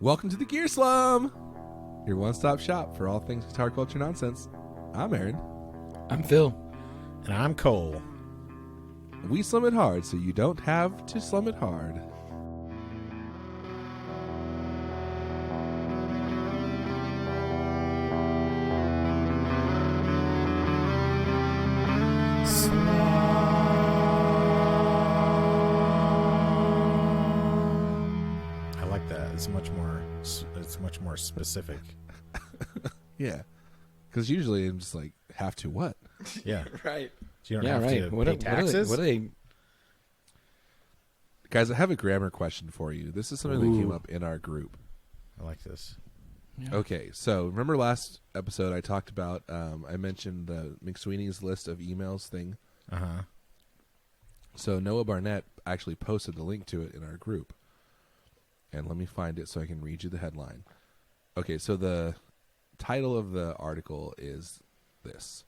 Welcome to the Gear Slum, your one-stop shop for all things guitar culture nonsense. I'm Aaron. I'm Phil. And I'm Cole. We slum it hard so you don't have to slum it hard. I like that. It's much more specific. Yeah, because usually I'm just like, have to what? Yeah. Right. So you don't have to pay taxes? What are they? Guys, I have a grammar question for you. This is something that came up in our group. I like this. Yeah. Okay, so remember last episode I talked about, I mentioned the McSweeney's list of emails thing. Uh-huh. So Noah Barnett actually posted the link to it in our group. And let me find it so I can read you the headline. Okay, so the title of the article is this.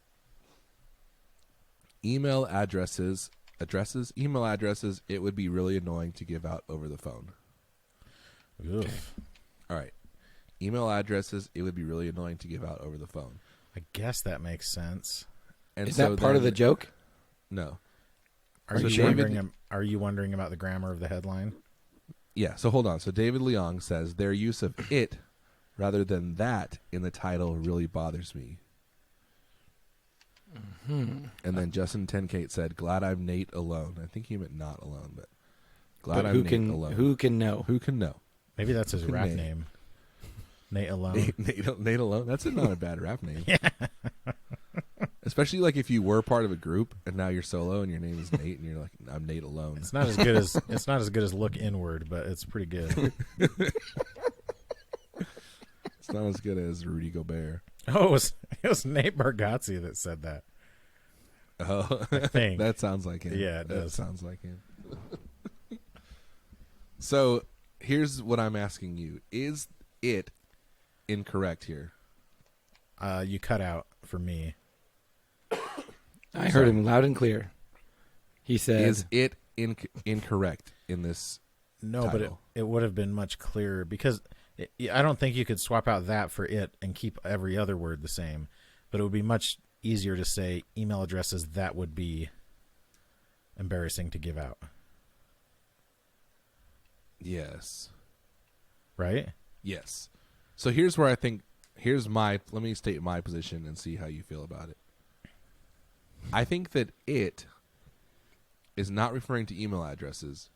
Email addresses, it would be really annoying to give out over the phone. Ugh. All right. Email addresses, it would be really annoying to give out over the phone. I guess that makes sense. And Is so that part of the joke? No. Are you wondering about the grammar of the headline? Yeah, so hold on. So David Leong says, their use of it rather than that in the title really bothers me. Mm-hmm. And then Justin Tenkate said, glad I'm Nate alone. I think he meant not alone, but glad But I'm Nate alone. Who can know? Who can know? Maybe that's his rap Nate. name. Nate Alone. Nate alone? That's not a bad rap name. Yeah. Especially like if you were part of a group and now you're solo and your name is Nate and you're like, I'm Nate alone. It's not as good as Look Inward, but it's pretty good. It's not as good as Rudy Gobert. Oh, it was Nate Bargatze that said that. Oh, I think. That sounds like him. Yeah, it that does. sounds like him. So here's what I'm asking you: is it incorrect here? You cut out for me. I heard him loud and clear. He said, "Is it incorrect in this?" No, title? but it would have been much clearer because I don't think you could swap out that for it and keep every other word the same. But it would be much easier to say email addresses that would be embarrassing to give out. Yes. Right? Yes. So here's where I think let me state my position and see how you feel about it. I think that it is not referring to email addresses.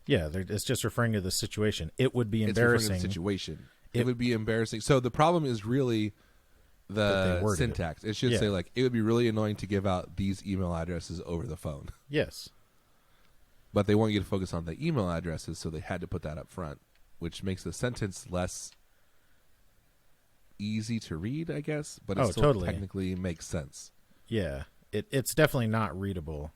Yeah, it's just referring to the situation. It would be It's referring embarrassing. to the situation. It would be embarrassing. So the problem is really the syntax. It should say like, it would be really annoying to give out these email addresses over the phone. Yes. But they want you to focus on the email addresses, so they had to put that up front, which makes the sentence less easy to read, I guess, but it still totally technically makes sense. Yeah. It's definitely not readable.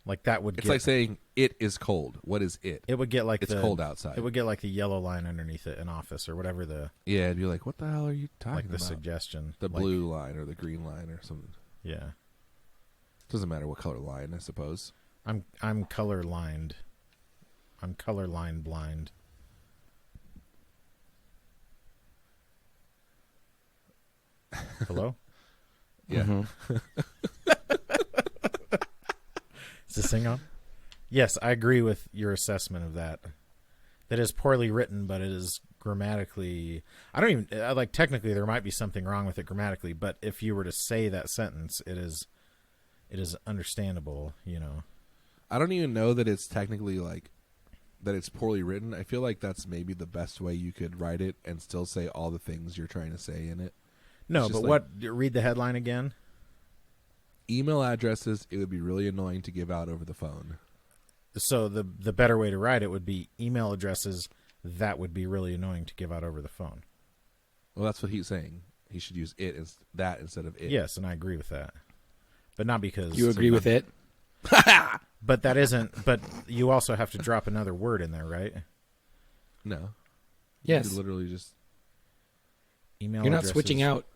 Like that would It's like saying it is cold. What is it? It would get like it's cold outside. It would get like the yellow line underneath it in Office or whatever Yeah, it'd be like, what the hell are you talking like about? the suggestion. The like, blue line or the green line or something. Yeah. Doesn't matter what color line, I suppose. I'm color lined. I'm color line blind. Hello? Yeah. Mm-hmm. Is this thing on? Yes, I agree with your assessment of that. That is poorly written, but it is grammatically. I don't even like. Technically, there might be something wrong with it grammatically, but if you were to say that sentence, it is understandable. You know. I don't even know that it's technically like that it's poorly written. I feel like that's maybe the best way you could write it and still say all the things you're trying to say in it. No, but like, read the headline again. Email addresses, it would be really annoying to give out over the phone. So the better way to write it would be email addresses that would be really annoying to give out over the phone. Well, that's what he's saying. He should use it as that instead of it. Yes, and I agree with that. But not because you agree with it? But that isn't. But you also have to drop another word in there, right? No. Yes. You literally just email. You're not switching out.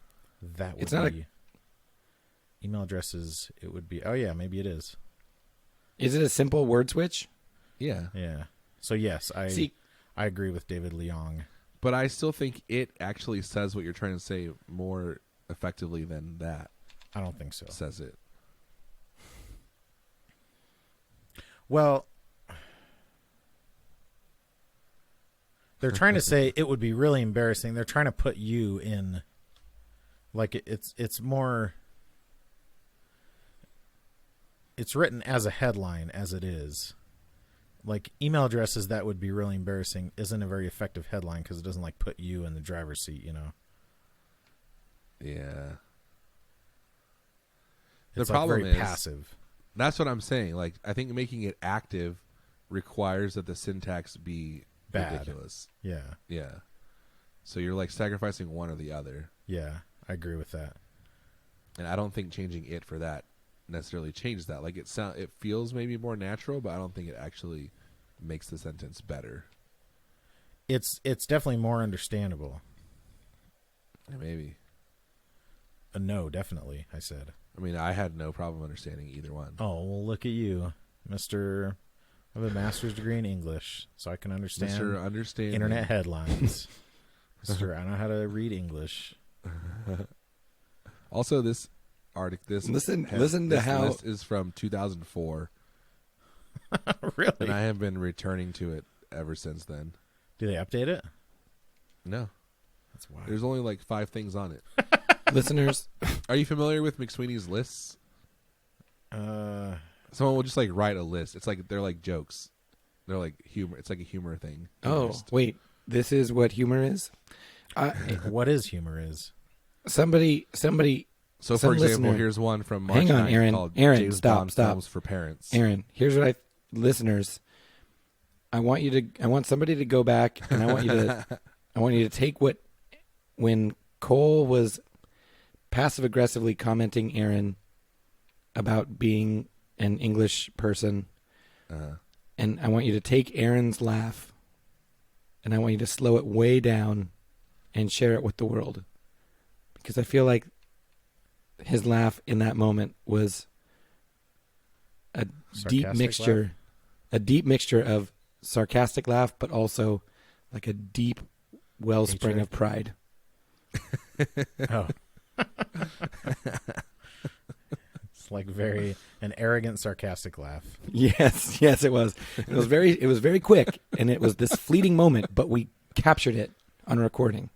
That would it's not be email addresses. It would be. Oh yeah, maybe it is. Is it a simple word switch? Yeah. Yeah. So yes, I agree with David Leong. But I still think it actually says what you're trying to say more effectively than that I don't think so. says it. Well, they're trying to say it would be really embarrassing. They're trying to put you in, like, it's more, it's written as a headline as it is. Like, email addresses that would be really embarrassing isn't a very effective headline because it doesn't, like, put you in the driver's seat, you know? Yeah. It's The problem very is passive. That's what I'm saying. Like, I think making it active requires that the syntax be Bad. ridiculous. Yeah. Yeah. So you're like sacrificing one or the other. Yeah. I agree with that. And I don't think changing it for that necessarily changes that. Like, it feels maybe more natural, but I don't think it actually makes the sentence better. It's definitely more understandable. Yeah, maybe. No, definitely, I said. I mean, I had no problem understanding either one. Oh, well, look at you, Mr. I have a master's degree in English, so I can understand Mr. Understanding. internet headlines. Mr. I know how to read English. Also, this article, Listen to how list is from 2004, Really? and I have been returning to it ever since then. Do they update it? No, That's wild. there's only like 5 things on it. listeners. Are you familiar with McSweeney's lists? Someone will just like write a list. It's like they're like jokes. They're like humor. It's like a humor thing. Oh, Humorist. wait. This is what humor is? What is humor is? Somebody. So, for some example, listener- here's one from March Hang on, 9th Aaron. called Aaron, James stop, Bond stop. Films for Parents. Aaron, here's what listeners, I want somebody to go back and I want you to take when Cole was passive aggressively commenting Aaron about being an English person, and I want you to take Aaron's laugh and I want you to slow it way down and share it with the world, because I feel like his laugh in that moment was a deep mixture of sarcastic laugh, but also like a deep wellspring Hatred. of pride. Oh. It's like an arrogant, sarcastic laugh. Yes, it was. It was very quick, and it was this fleeting moment, but we captured it on recording.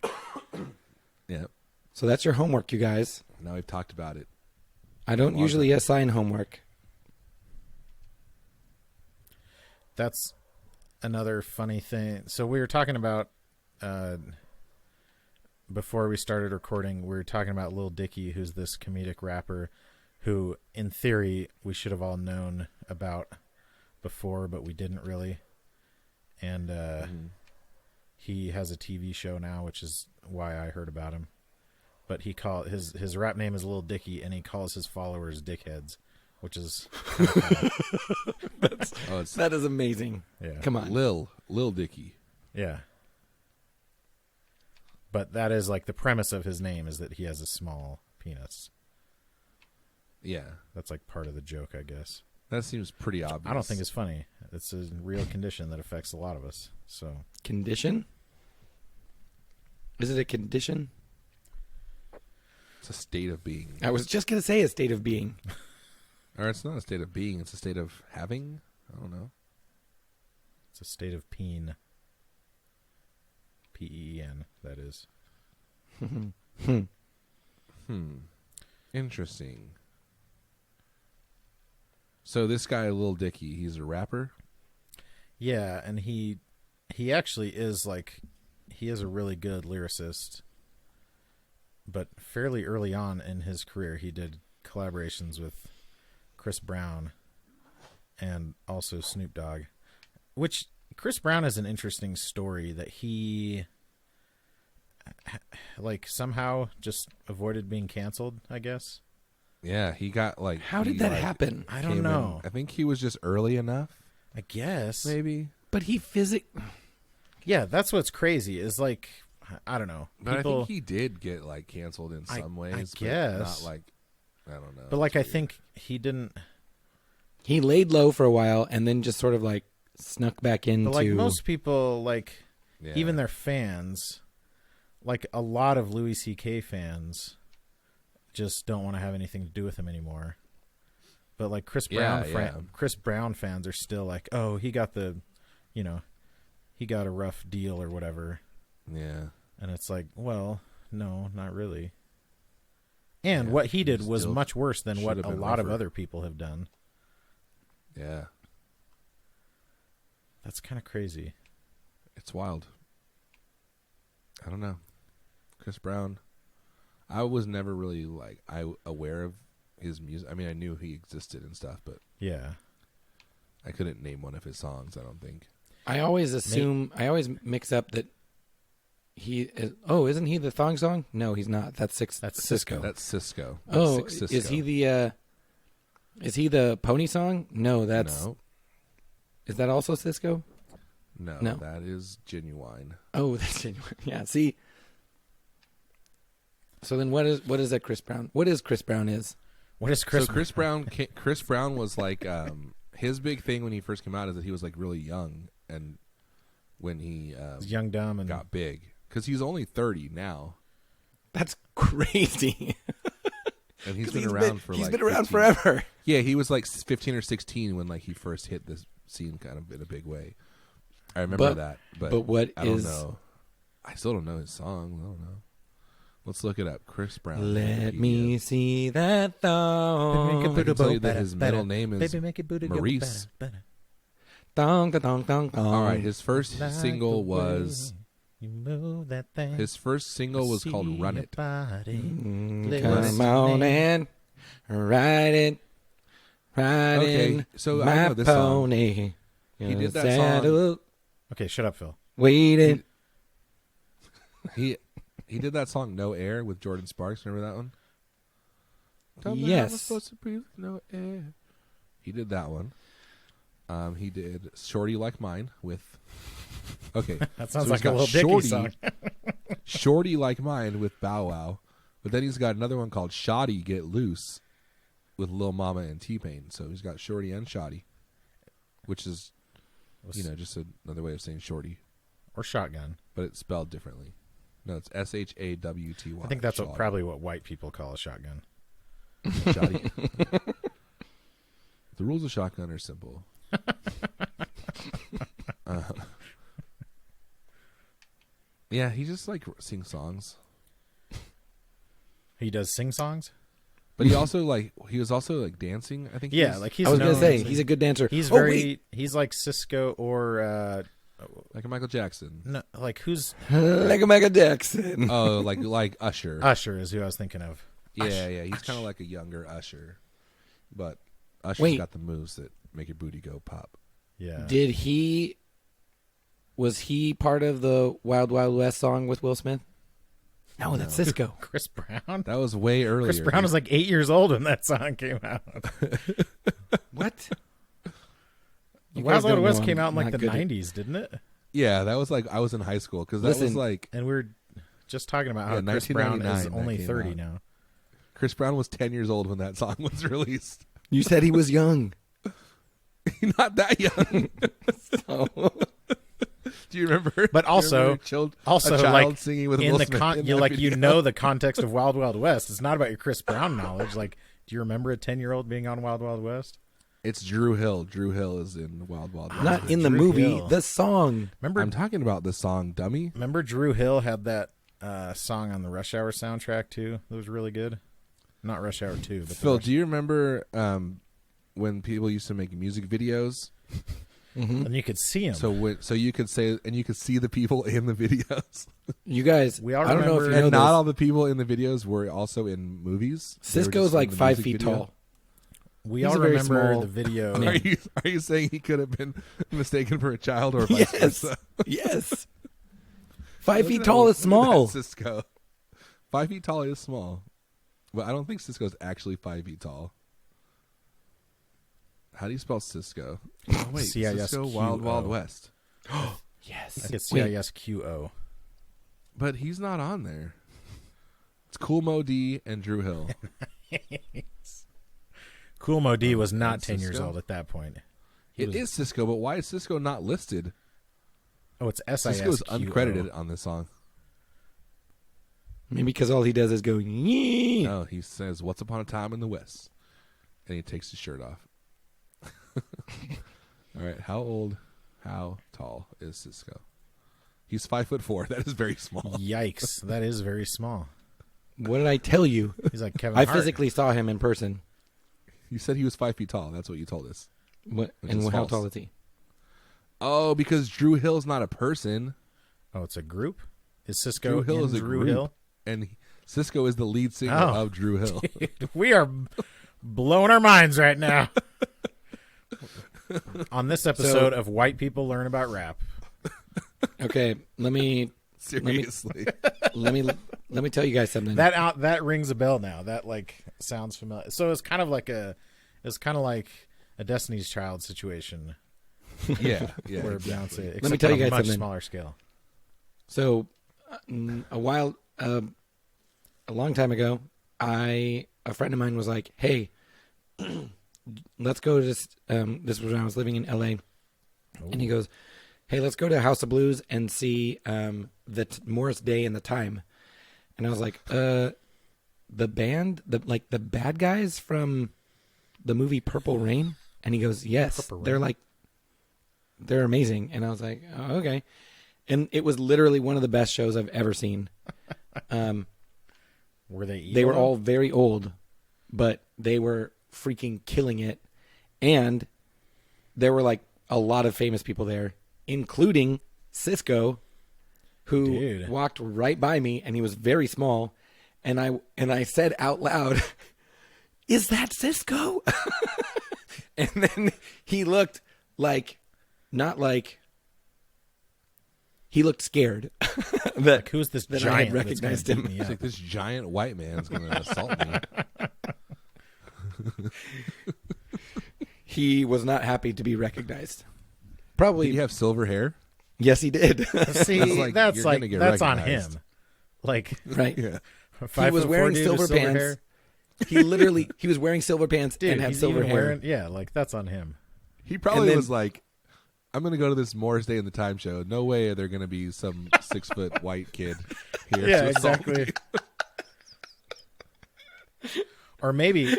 Yeah. So that's your homework, you guys. Now we've talked about it. I don't usually assign homework. That's another funny thing. So we were talking about before we started recording, we were talking about Lil Dicky, who's this comedic rapper who, in theory, we should have all known about before, but we didn't really. And he has a TV show now, which is why I heard about him. But his rap name is Lil Dicky, and he calls his followers dickheads, which is That is amazing. yeah. Come on. Lil Dicky. Yeah. But that is like the premise of his name is that he has a small penis. Yeah. That's like part of the joke, I guess. That seems pretty obvious. I don't think it's funny. It's a real condition that affects a lot of us. So Condition? Is it a condition? It's a state of being. I was just going to say a state of being. Or it's not a state of being. It's a state of having. I don't know. it's a state of peen. P-E-E-N, that is. Interesting. So this guy, Lil Dicky, he's a rapper? Yeah, and he actually is he is a really good lyricist. But fairly early on in his career, he did collaborations with Chris Brown and also Snoop Dogg, which Chris Brown is an interesting story that he somehow just avoided being canceled, I guess. Yeah, he got How did that happen? I don't know. I think he was just early enough, I guess. maybe. But he Yeah, that's what's crazy is I don't know. But People, I think he did get canceled in some ways. I but guess. not I don't know. but I It's weird. think he didn't. He laid low for a while and then just sort of snuck back into. But most people Yeah. even their fans, like a lot of Louis C.K. fans, just don't want to have anything to do with him anymore. But like Chris Brown fans are still like, oh, he got he got a rough deal or whatever. Yeah. And it's like, well, no, not really. And what he did was much worse than what a lot of other people have done. Yeah. That's kind of crazy. It's wild. I don't know. Chris Brown. I was never really aware of his music. I mean, I knew he existed and stuff, but yeah, I couldn't name one of his songs, I don't think. I always I always mix up that he is, isn't he the thong song? No, he's not. That's Cisco. That's Cisco. That's Cisco. Is he the pony song? No, No. Is that also Cisco? No, No. that is Genuine. Oh, that's Genuine. Yeah, see. So then what is that Chris Brown? What is Chris Brown is? what is Chris? So Chris Brown was like his big thing when he first came out is that he was like really young, and when he He's young, dumb, and got big, because he's only 30 now, That's crazy. and he's been around He's been 15. around forever. Yeah, he was like 15 or 16 when like he first hit this scene kind of in a big way. I remember that, but I don't know. I still don't know his song. I don't know. Let's look it up. Chris Brown. Let me see that thong. I can tell you that his middle name is Maurice. Thong, thong, thong, thong. All right, his first single was His called "Run It." Come on and ride it, Okay, so I my know this song. pony. He did that song. Okay, shut up, Phil. Waited. He did that song "No Air" with Jordan Sparks. Remember that one? Tell me Yes. I'm supposed to breathe with no air. He did that one. He did "Shorty Like Mine" with. Okay, That sounds so like he's a got little Dicky song. "Shorty Like Mine" with Bow Wow, but then he's got another one called "Shoddy Get Loose" with Lil Mama and T-Pain. So he's got Shorty and Shoddy, which is just another way of saying Shorty, Or Shotgun. but it's spelled differently. No, it's SHAWTY. I think that's probably what white people call a shotgun. Shoddy. The rules of shotgun are simple. Yeah, he just like sings songs, He does sing songs? but he was also like dancing. I think. Yeah, like he's I was going to say, known- he's a good dancer. He's wait. he's like Cisco or like a Michael Jackson. no, like who's like a Michael Jackson. Oh, like Usher. Usher is who I was thinking of. Yeah, he's kind of like a younger Usher, but Usher's got the moves that make your booty go pop. Yeah. Was he part of the Wild Wild West song with Will Smith? No, that's Cisco. Chris Brown? That was way earlier. Chris Brown was like 8 years old when that song came out. What? Wild Wild West came out in like the 90s, didn't it? Yeah, that was like I was in high school because that was like And we were just talking about how Chris Brown is 1999 only that came 30 out. now. Chris Brown was 10 years old when that song was released. You said he was young. Not that young. Do you remember? But also, a child like singing with in Will the Smith in that video? the context of Wild Wild West. It's not about your Chris Brown knowledge. Like, do you remember a 10-year-old being on Wild Wild West? It's Drew Hill. Drew Hill is in Wild Wild West. Not in the Drew movie, Hill. the song. Remember, I'm talking about the song "Dummy." remember Drew Hill had that song on the Rush Hour soundtrack too. That was really good. Not Rush Hour 2, but Phil, do you remember when people used to make music videos? and you could see him. So you could say, and you could see the people in the videos. You guys, We all I don't know if remember- you know And not this. all the people in the videos were also in movies. They were Cisco's just in like the 5 music feet video. tall. we he's all a very remember small the video. Are you saying he could have been mistaken for a child or vice Yes. versa? Yes. 5 feet tall is small. Cisco. 5 feet tall is small. But I don't think Cisco's actually 5 feet tall. How do you spell Cisco? Oh, wait. Cisco Wild Wild West. Yes. I think it's Wait. CISQO. But he's not on there. It's Cool Mo D and Drew Hill. Cool Mo D was not that's 10 years Cisco? old at that point. It is Cisco, but why is Cisco not listed? Oh, it's SISQ. Cisco's uncredited on this song. Maybe because all he does is go, yee. No, he says, "Once upon a time in the West," and he takes his shirt off. All right, how tall is Cisco? He's 5'4". That is very small. Yikes, that is very small. What did I tell you? He's like Kevin I Hart. physically saw him in person. You said he was 5 feet tall. That's what you told us. What? Which And is how false. tall is he? Oh, because Drew Hill's not a person. Oh, it's a group? Is Cisco Drew Hill in is a Drew group, Hill? and Cisco is the lead singer Oh. of Drew Hill. We are blowing our minds right now. On this episode of White People Learn About Rap. Okay, let me Seriously, let me tell you guys something. That rings a bell now. That like sounds familiar. So it's kind of like a Destiny's Child situation yeah. where Exactly. Beyonce. Let me except tell on you a guys much something. smaller scale. So, a long time ago, a friend of mine was like, "Hey, let's go to this." This was when I was living in LA, and he goes, "Hey, let's go to House of Blues and see the Morris Day and the Time." And I was like, "The band, the bad guys from the movie Purple Rain?" And he goes, "Yes, Purple Rain. they're amazing." And I was like, "Oh, okay." And it was literally one of the best shows I've ever seen. Were they? They were emo? all very old, but they were freaking killing it. And there were like a lot of famous people there, including Cisco, who Dude. walked right by me, and he was very small. And I said out loud, "Is that Cisco?" And then he looked like, not like, he looked scared that, Like, who's this that giant I had that's recognized gonna him. beat me It's up? like this giant white man's going to assault me. He was not happy to be recognized. Did Probably, he have silver hair? yes, he did. See, That's you're gonna get that's on recognized. him. Like Right. Yeah. he was wearing silver pants. Hair. He was wearing silver pants Dude, and had he's silver even hair. wearing. Yeah, like that's on him. He probably then- was like, "I'm going to go to this Morris Day in the Time show. No way are there going to be some 6-foot white kid here." Yeah, to assault me." exactly. Or maybe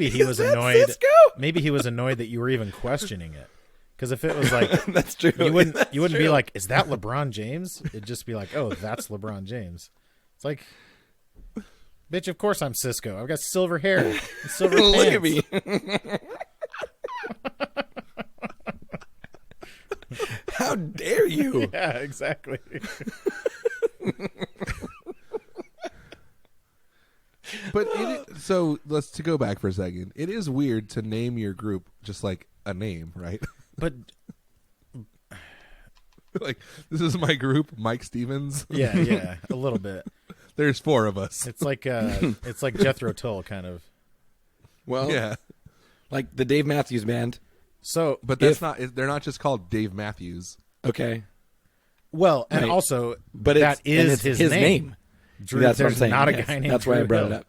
he was that annoyed. Cisco? Maybe he was annoyed that you were even questioning it. Because if it was like That's true. you wouldn't That's be true. like, "Is that LeBron James?" It'd just be like, "Oh, that's LeBron James." It's like, bitch, of course I'm Cisco. I've got silver hair, and silver pants. Look at me. How dare you? Yeah, exactly. But so let's to go back for a second. It is weird to name your group just like a name, right? But Like, this is my group, Mike Stevens. yeah, a little bit. There's 4 of us. It's like Jethro Tull kind of. Well, Yeah, like the Dave Matthews Band. So, but that's not. They're not just called Dave Matthews. Okay. well, and Right. also, But that it's, and is it's his name. Drew, That's what I'm there's saying. not a Yes. guy named That's why I Drew brought Hill. it up.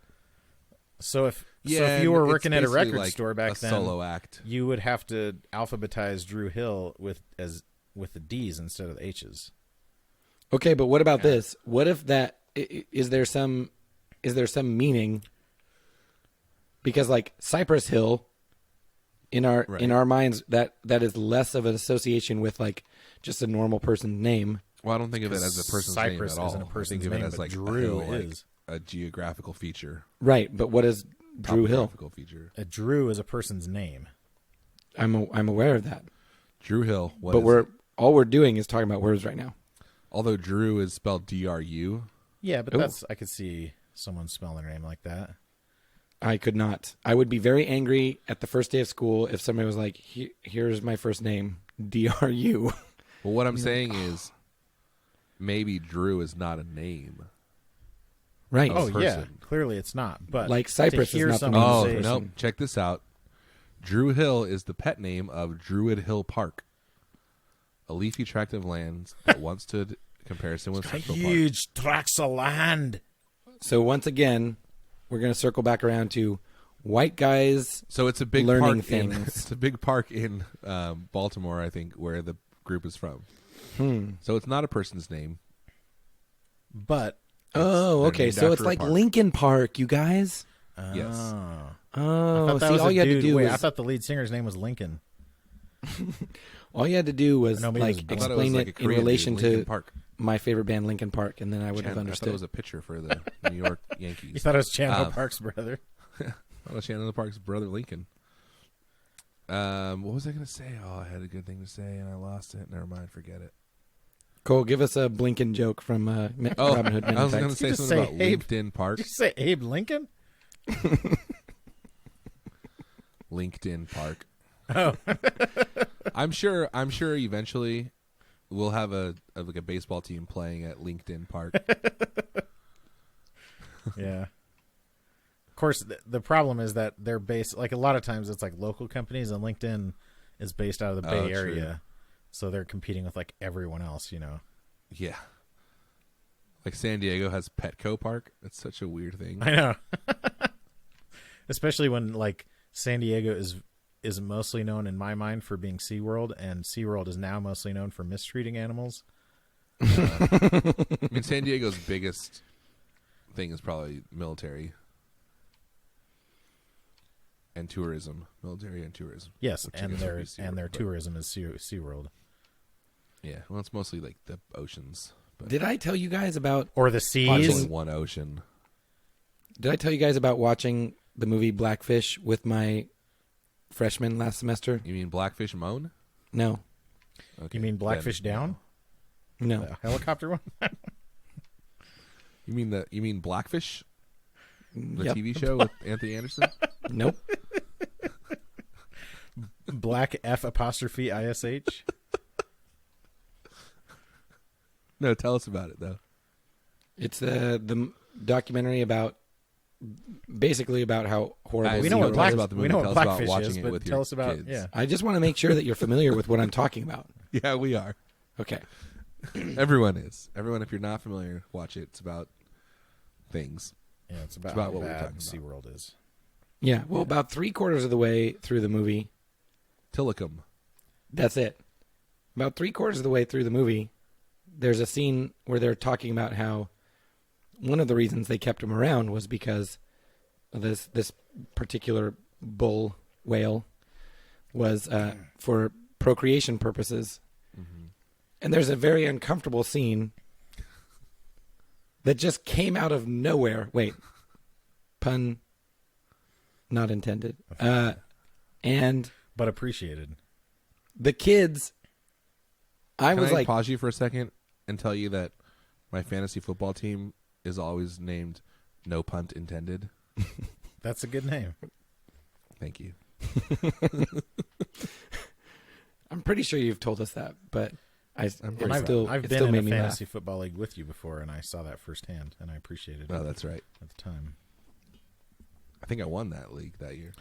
So if Yeah, you were and it's working at a basically record like store back a then, solo act. you would have to alphabetize Drew Hill with the D's instead of the H's. Okay, but what about this? What if that is there some meaning? Because like Cypress Hill, in our minds, that is less of an association with like just a normal person's name. Well, I don't think of it as a person's Cypress name at all. isn't a person's I think of name, it as but like Drew a hill, like is. a geographical feature. Right, but what is Drew Hill? Topographical feature. A Drew is a person's name. I'm aware of that. Drew Hill. What But is it? all we're doing is talking about words right now. Although Drew is spelled DRU. Yeah, but Ooh. I could see someone spelling their name like that. I could not. I would be very angry at the first day of school if somebody was like, "Here's my first name, DRU." Well, what I'm saying is, maybe Drew is not a name. Right. Oh yeah, person. clearly it's not. But Like Cypress to is hear not the someone name of Oh, the say, person. no. Check this out. Drew Hill is the pet name of Druid Hill Park, a leafy tract of land that once stood in comparison with Central Park. huge tracts of land. So once again, we're going to circle back around to white guys. So it's a big Learning park in, things. it's a big park in Baltimore, I think, where the group is from. So it's not a person's name. But Oh, they're okay. named So after it's a like park. Lincoln Park, you guys. Yes. I Oh, thought that see, was all a you had to dude. do Wait, was I thought the lead singer's name was Lincoln. all you had to do was No, maybe it was like Bill. I thought it was explain like a it in Korean relation dude, Linkin to Park. my favorite band, Linkin Park, and then I would have I thought understood. it was a pitcher for the New York Yankees. You thought it was Chandler Um, Park's brother. Oh, Shannon Park's brother Lincoln. What was I going to say? Oh, I had a good thing to say and I lost it. Never mind. Forget it. Cole, give us a Blinken joke from Oh, Robin Hood Men I in was going to Tights. say You just something say about Abe. LinkedIn Park. Did you say Abe Lincoln? LinkedIn Park. Oh, I'm sure eventually we'll have a baseball team playing at LinkedIn Park. yeah. Of course, the problem is that they're based, like a lot of times it's like local companies, and LinkedIn is based out of the Bay true. Area. So they're competing with like everyone else, you know. Yeah. Like San Diego has Petco Park. That's such a weird thing. I know. Especially when like San Diego is mostly known in my mind for being SeaWorld, and SeaWorld is now mostly known for mistreating animals. I mean, San Diego's biggest thing is probably military and tourism. Military and tourism. Yes, Which I and guess would be SeaWorld, their but- tourism is SeaWorld. Yeah, well, it's mostly like the oceans. But Did I tell you guys about? Or the there's seas. only one ocean. Did I tell you guys about watching the movie Blackfish with my freshman last semester? You mean Blackfish Moan? No, Okay, You mean Blackfish then, Down? no. The helicopter one? You mean Blackfish, the Yep. TV show with Anthony Anderson? Nope. Black F apostrophe ISH? No, tell us about it though. It's the documentary about basically about how horrible. We We know know what what Black- black, about the movie. we know Tell what us about Blackfish watching is, it but with tell your us about kids. yeah. I just want to make sure that you're familiar with what I'm talking about. Yeah, we are. Okay. Everyone is. Everyone, if you're not familiar, watch it. It's about things. Yeah, it's about, about how what we're bad talking SeaWorld is. Yeah. Well, about 3/4 of the way through the movie, Tillicum. that's it. About 3/4 of the way through the movie, there's a scene where they're talking about how one of the reasons they kept him around was because this particular bull whale was for procreation purposes. Mm-hmm. And there's a very uncomfortable scene that just came out of nowhere. Wait, pun not intended. And But appreciated. the kids, I Can was I like, pause you for a second and tell you that my fantasy football team is always named No Punt Intended? That's a good name. Thank you. I'm pretty sure you've told us that, but it And still, I've it been still in made a me fantasy laugh. football league with you before, and I saw that firsthand, and I appreciated it Oh, that's right. at the time. I think I won that league that year.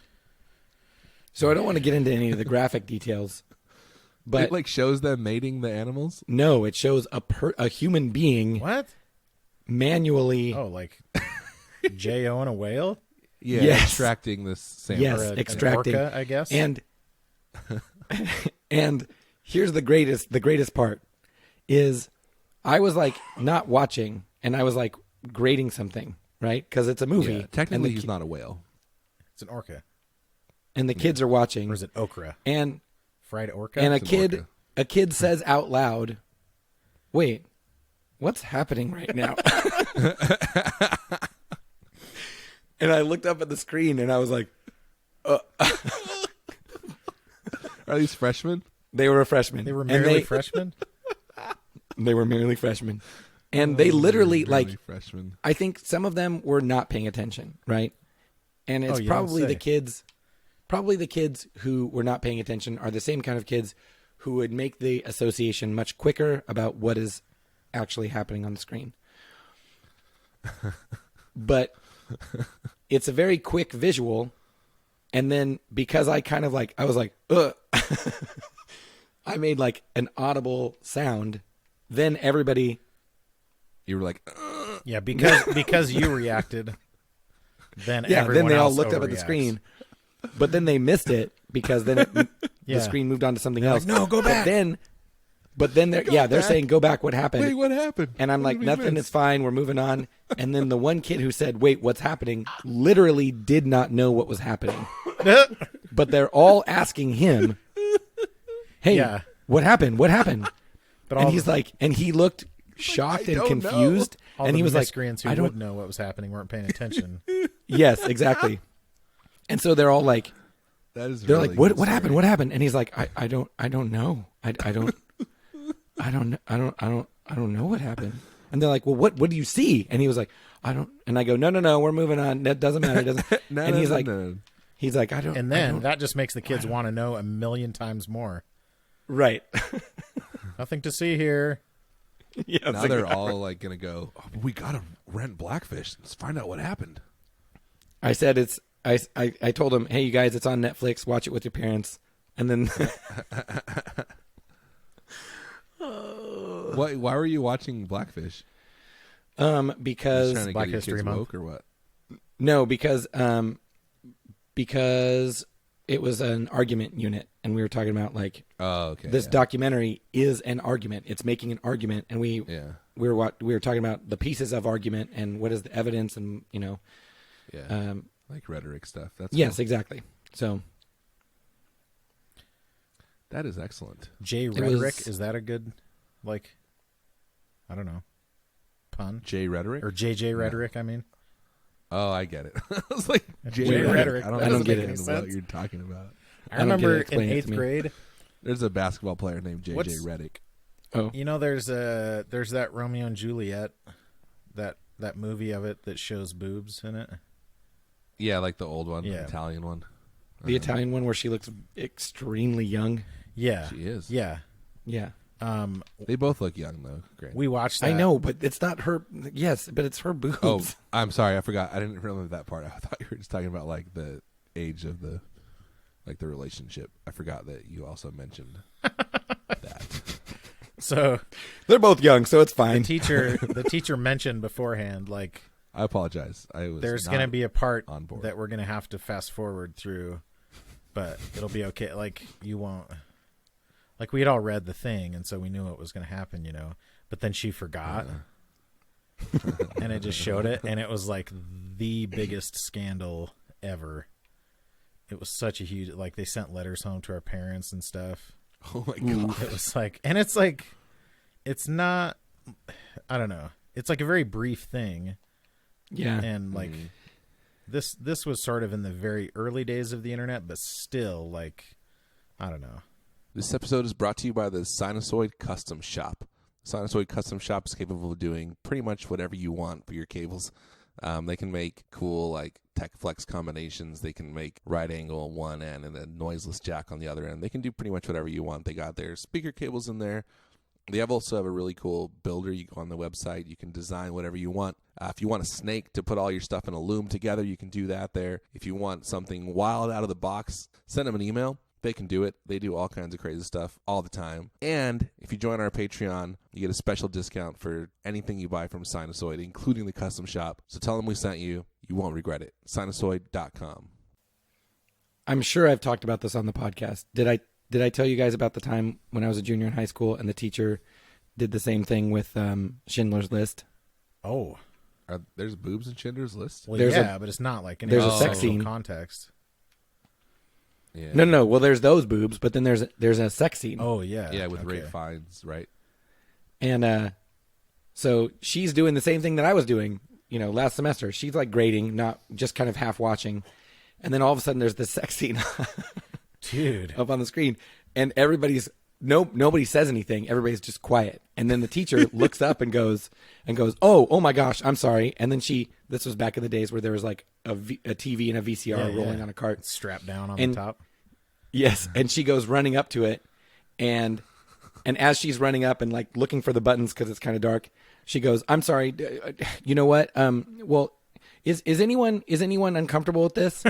So I don't want to get into any of the graphic details, but It like shows them mating the animals. no, it shows a human being What? manually. Oh, like J.O. and a whale? Yeah, Yes. extracting this sample. Yes. Or an extracting. orca, I guess. And and here's the greatest part is I was like not watching and I was like grading something, right? Because it's a movie. Yeah, technically, and he's not a whale. It's an orca. and the kids are watching. Or is it okra? And Fried orca? and It's an a orca. kid says out loud, "Wait, what's happening right now?" And I looked up at the screen and I was like, Are these freshmen? they were a freshman. They were And merely freshmen? They were merely freshmen. And they literally, Really like, freshmen. I think some of them were not paying attention, right? And it's Oh, you don't probably say. the kids who were not paying attention are the same kind of kids who would make the association much quicker about what is actually happening on the screen. But it's a very quick visual. And then because I kind of like, I was like, ugh, I made like an audible sound. Then everybody, You were like, Yeah, because you reacted, then yeah, everyone then they all else looked up at the overreacts. screen. But then they missed it because then the Yeah. screen moved on to something They're else. like, "No, go back." But then But then they're saying, go back, what happened? Wait, what happened? And I'm What like, did we nothing, miss? it's fine, we're moving on. And then the one kid who said, wait, what's happening, literally did not know what was happening. But they're all asking him, hey, Yeah. what happened? What happened? But And all he's like, and he looked shocked I and don't confused. all And the he was like, miscreants who I would don't, know what was happening weren't paying attention. yes, exactly. And so they're all like, That is they're really like, what good happened? story. What happened? And he's like, I don't know. I don't know what happened. And they're like, well, what do you see? And he was like, I don't. And I go, no, we're moving on. That doesn't matter. It doesn't. No, and no, he's no, like, no. he's like, I don't. And I then don't- that just makes the kids want to know a million times more. right. Nothing to see here. Yeah. Now they're all like gonna go. Oh, we gotta rent Blackfish. Let's find out what happened. I said it's. I told him, hey, you guys, it's on Netflix. Watch it with your parents. And then Why were you watching Blackfish? because Just trying to Black get your History kids Month. woke or what? no, because it was an argument unit, and we were talking about like Oh, okay. this yeah. documentary is an argument. It's making an argument, and we Yeah, were talking about the pieces of argument and what is the evidence, and yeah. Like rhetoric stuff. That's yes, cool. exactly. So That is excellent. J rhetoric, was- is that a good, like, I don't know, pun? J rhetoric. Or JJ rhetoric, I mean. Oh, I get it. I was like J J rhetoric. rhetoric. That I doesn't don't get make it. any What sense. you're talking about? I don't get it. remember in Explain it to 8th me. grade, There's a basketball player named JJ What's- Redick. oh you know, there's that Romeo and Juliet, that movie of it that shows boobs in it. Yeah, like the old one, Yeah. the Italian one. the Italian one where she looks extremely young. Yeah. She is. Yeah. Yeah, They both look young though. Great. We watched that. I know, but it's not her. Yes, but it's her boobs. Oh, I'm sorry. I forgot. I didn't remember that part. I thought you were just talking about like the age of the relationship. I forgot that you also mentioned that. So They're both young, so it's fine. the teacher mentioned beforehand, like, I apologize. I was. there's not going to be a part on board. that we're going to have to fast forward through, but it'll be okay. Like, you won't. Like, we had all read the thing, and so we knew what was going to happen, But then she forgot, and it just showed it, and it was like the biggest scandal ever. It was such a huge. Like, they sent letters home to our parents and stuff. Oh my god. It was like, and it's like, it's not. I don't know. It's like a very brief thing. Yeah, And like this was sort of in the very early days of the internet, but still, like, I don't know. This episode is brought to you by the Sinusoid Custom Shop. Sinusoid Custom Shop is capable of doing pretty much whatever you want for your cables. They can make cool like tech flex combinations. They can make right angle on one end and a noiseless jack on the other end. They can do pretty much whatever you want. They got their speaker cables in there. They also have a really cool builder. You go on the website. You can design whatever you want. If you want a snake to put all your stuff in a loom together, you can do that there. If you want something wild out of the box, send them an email. They can do it. They do all kinds of crazy stuff all the time. And if you join our Patreon, you get a special discount for anything you buy from Sinusoid, including the custom shop. So tell them we sent you. You won't regret it. Sinusoid.com. I'm sure I've talked about this on the podcast. Did I tell you guys about the time when I was a junior in high school and the teacher did the same thing with Schindler's List? Oh, There's boobs in Schindler's List? well, There's yeah, but it's not like any there's a sex social scene. context. Yeah. No. Well, there's those boobs, but then there's a sex scene. Oh yeah, Yeah, with okay. Ray Fiennes, right? And so she's doing the same thing that I was doing, last semester. She's like grading, not just kind of half watching. And then all of a sudden there's this sex scene Dude. up on the screen, and nobody says anything. Everybody's just quiet. And then the teacher looks up and goes, oh my gosh, I'm sorry. And then this was back in the days where there was like a TV and a VCR rolling on a cart. It's strapped down on And- the top. Yes, and she goes running up to it, and as she's running up and like looking for the buttons because it's kind of dark, she goes, "I'm sorry, you know what? Well, is anyone uncomfortable with this?"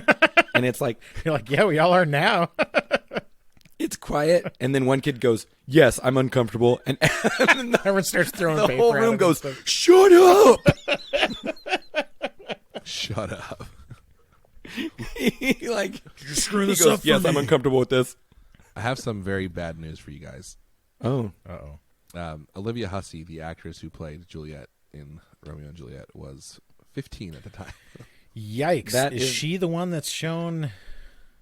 And it's like You're like, yeah, we all are now. it's quiet, and then one kid goes, "Yes, I'm uncomfortable," and Everyone starts throwing the paper whole at room him goes, and stuff. "Shut up!" Shut up. Like You screw he this goes, up for "Yes, I'm me." uncomfortable with this." I have some very bad news for you guys. Oh, Olivia Hussey, the actress who played Juliet in Romeo and Juliet, was 15 at the time. Yikes! That is is- she the one that's shown?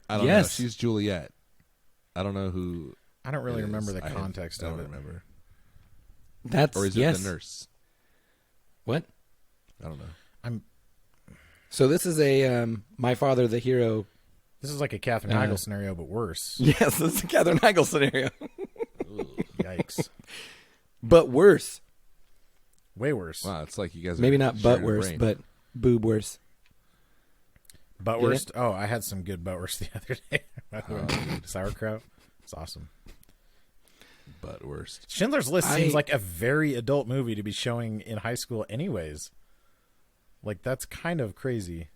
I don't know. Yes. She's Juliet. I don't know who. I don't really it remember is. the context I of don't it. remember. that's Or is it yes. the nurse? What? I don't know. So this is a My Father the Hero. This is like a Katherine Heigl scenario, but worse. Yes, this is a Katherine Heigl scenario, Yikes! but worse. Way worse. Wow, it's like you guys. Maybe are not sharing butt a worse, brain. but boob worse. Buttwurst. Oh, I had some good buttwurst the other day. Oh. Sauerkraut. It's awesome. Butt worst. Schindler's List seems like a very adult movie to be showing in high school, anyways. Like that's kind of crazy,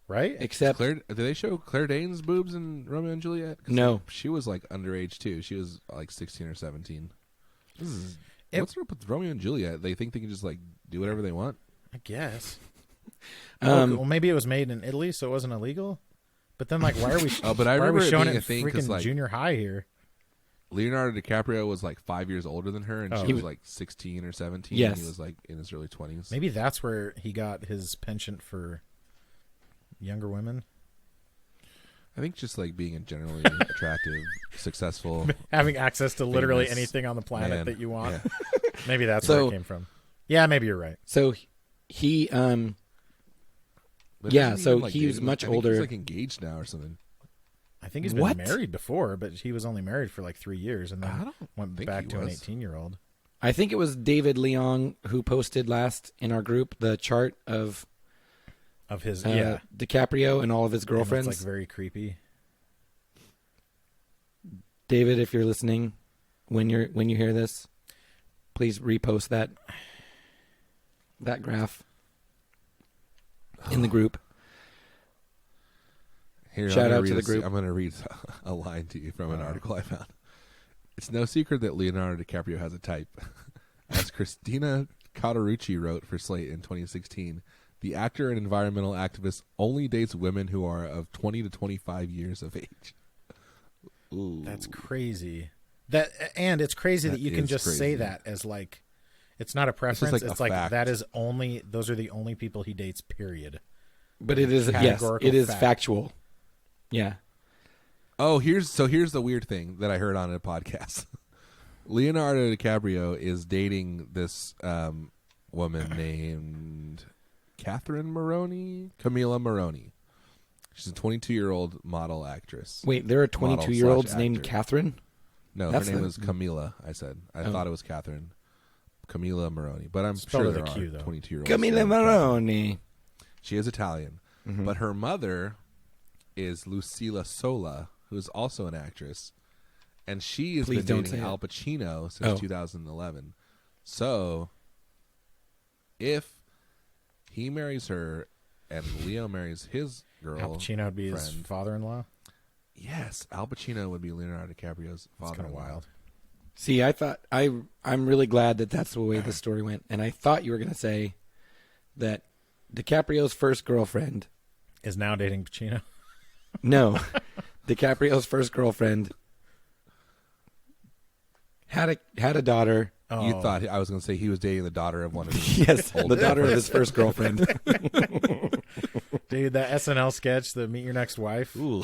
right? Except Did they show Claire Danes' boobs in Romeo and Juliet? 'Cause No. she was like underage too. She was like 16 or 17. What's up with Romeo and Juliet? They think they can just like do whatever they want. I guess. um, Well, maybe it was made in Italy, so it wasn't illegal. But then, like, why are we? Oh, but I why are remember we it showing being it a thing in 'cause, freaking like, junior high here? Leonardo DiCaprio was like 5 years older than her, and Oh. she was like 16 or 17. Yes. And he was like in his early 20s. Maybe that's where he got his penchant for younger women. I think just like being a generally attractive, successful. Having access to literally Famous anything on the planet man. that you want. Yeah. Maybe that's where So- it came from. Yeah, maybe you're right. so he But Yeah, isn't he so even, like, he was dating- much I think older. He's like engaged now or something. I think he's been What? married before, but he was only married for like 3 years and I then don't went think back he to an was. 18-year-old. I think it was David Leong who posted last in our group the chart of Of his, DiCaprio and all of his girlfriends. It's like very creepy. David, if you're listening, when you hear this, please repost that graph in the group. Here, Shout I'm gonna out to read the group. I'm going to read a line to you from an article I found. It's no secret that Leonardo DiCaprio has a type. As Christina Cauterucci wrote for Slate in 2016, the actor and environmental activist only dates women who are of 20 to 25 years of age. Ooh. That's crazy. And it's crazy that you can is just say crazy. that as like, it's not a just preference. like It's a like fact. that is only, those are the only people he dates, period. But it is yes, Categorical it is fact. factual. Yeah. Oh, here's the weird thing that I heard on a podcast. Leonardo DiCaprio is dating this woman named Camila Moroni. She's a 22-year-old model actress. Wait, there are Model 22-year-olds slash named actor. Catherine? No, That's her name the- was Camila. I said I Oh. thought it was Catherine. Camila Moroni, but I'm Spelled sure with a there Q, are though. 22-year-olds. Camila named Catherine. Moroni. She is Italian, Mhm. but her mother is Lucilla Sola, who is also an actress, and she has Please been don't dating say it. Al Pacino since Oh. 2011. So, if he marries her and Leo marries his girl, Al Pacino would be his friend, father-in-law. yes, Al Pacino would be Leonardo DiCaprio's That's kind of father-in-law. wild. See, I thought I'm really glad that that's the way the story went, and I thought you were going to say that DiCaprio's first girlfriend. Is now dating Pacino. No, DiCaprio's first girlfriend had a daughter. Oh, You thought I was going to say he was dating the daughter of one of his Yes, old the daughter of girlfriends. his first girlfriend. dude, that SNL sketch, the Meet Your Next Wife. Ooh,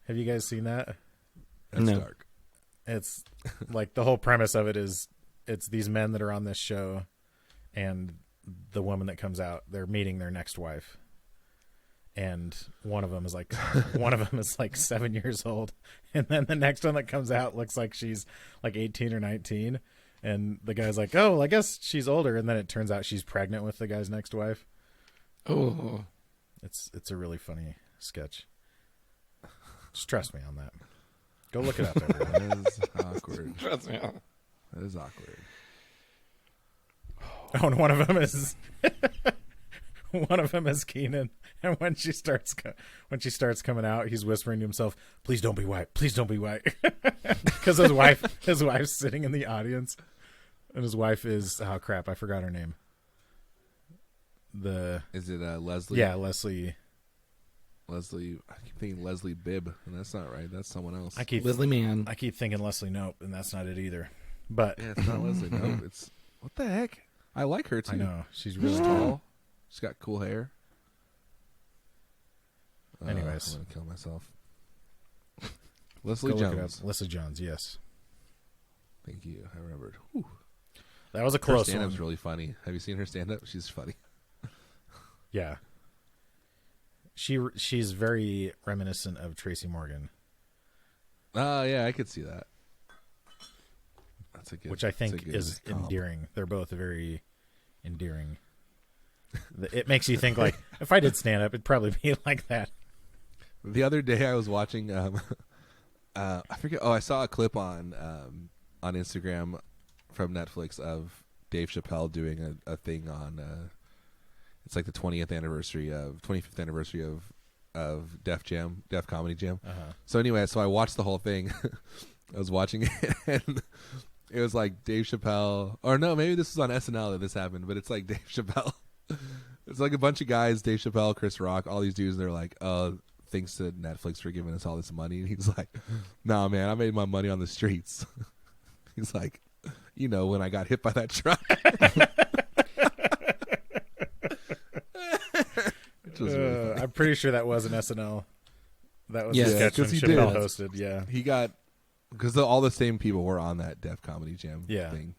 Have you guys seen that? that's No. dark. It's like the whole premise of it is it's these men that are on this show and the woman that comes out, they're meeting their next wife. And one of them is like 7 years old. And then the next one that comes out looks like she's like 18 or 19. And the guy's like, oh, well, I guess she's older. And then it turns out she's pregnant with the guy's next wife. Oh, It's a really funny sketch. Just trust me on that. Go look it up, everyone. That is awkward. That is awkward. Oh, and one of them is Keenan, and when she starts coming out, he's whispering to himself, "Please don't be white. Please don't be white," because his wife's sitting in the audience, and his wife is oh crap, I forgot her name. Is it Leslie? Yeah, Leslie. Leslie. I keep thinking Leslie Bibb, and that's not right. That's someone else. Leslie Mann. I keep thinking Leslie Nope, and that's not it either. But Yeah, it's not Leslie. No, it's what the heck? I like her too. I know she's really She's tall. tall. She's got cool hair. Anyways. I'm gonna kill myself. Leslie Go look it Jones. up. Leslie Jones, yes. Thank you. I remembered. Whew. That was a Her close stand-up's one. really funny. Have you seen her stand-up? She's funny. Yeah. She's very reminiscent of Tracy Morgan, Oh yeah, I could see that. That's a good. which I that's a think good is comp. endearing. They're both very endearing. It makes you think, like, if I did stand up, it'd probably be like that. The other day I was watching. I forget. Oh, I saw a clip on Instagram from Netflix of Dave Chappelle doing a thing on. It's like the 25th anniversary of Def Comedy Jam. Uh-huh. So anyway, so I watched the whole thing. I was watching it, and it was like Dave Chappelle, or no, maybe this was on SNL that this happened, but it's like Dave Chappelle. It's like a bunch of guys, Dave Chappelle, Chris Rock, all these dudes, and they're like, "Oh, thanks to Netflix for giving us all this money." And he's like, "Nah, man, I made my money on the streets." He's like, "You know, when I got hit by that truck." Which was really funny. I'm pretty sure that was an SNL. That was Yeah, a sketch when 'cause he Chappelle did. hosted. Yeah. He got, because all the same people were on that Def Comedy Jam Yeah. thing,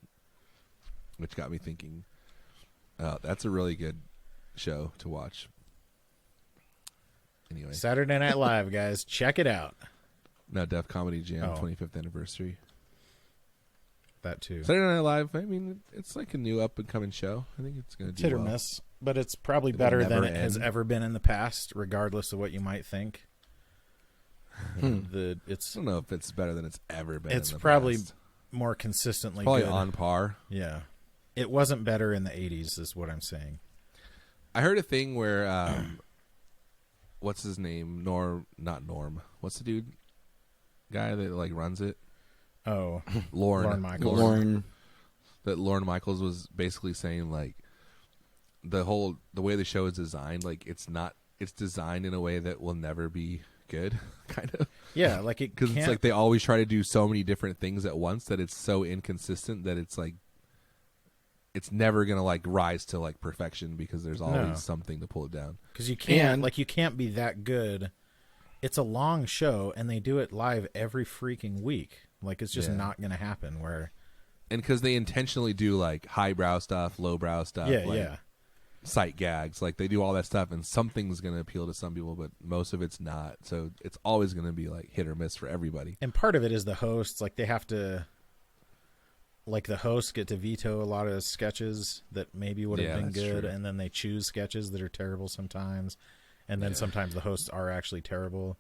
which got me thinking, oh, that's a really good show to watch. Anyway, Saturday Night Live, guys, check it out. no, Def Comedy Jam Oh. 25th anniversary. That too. Saturday Night Live, I mean, it's like a new up and coming show. I think it's going to It's do hit or well. miss, but it's probably It'll better than never it has end. ever been in the past, regardless of what you might think. I don't know if it's better than it's ever been. It's in the probably past. more consistently Probably good. on par. Yeah. It wasn't better in the 80s, is what I'm saying. I heard a thing where, what's his name? Not Norm. What's the dude? Guy that like runs it? Oh, Lorne. Lorne Michaels. Lauren. That Lorne Michaels was basically saying like the way the show is designed, like it's designed in a way that will never be good, kind of. Yeah, like it Because can't. it's like they always try to do so many different things at once that it's so inconsistent that it's like it's never gonna like rise to like perfection because there's always No. something to pull it down. Because you can't, And- like, you can't be that good. It's a long show, and they do it live every freaking week. Like, it's just Yeah. not going to happen. Where, And because they intentionally do like highbrow stuff, lowbrow stuff, yeah, like yeah, sight gags, like they do all that stuff, and something's gonna appeal to some people, but most of it's not. So it's always gonna be like hit or miss for everybody. and part of it is the hosts. Like, they have to, like, the hosts get to veto a lot of sketches that maybe would have Yeah, been that's good, true. and then they choose sketches that are terrible sometimes, and then Yeah. sometimes the hosts are actually terrible.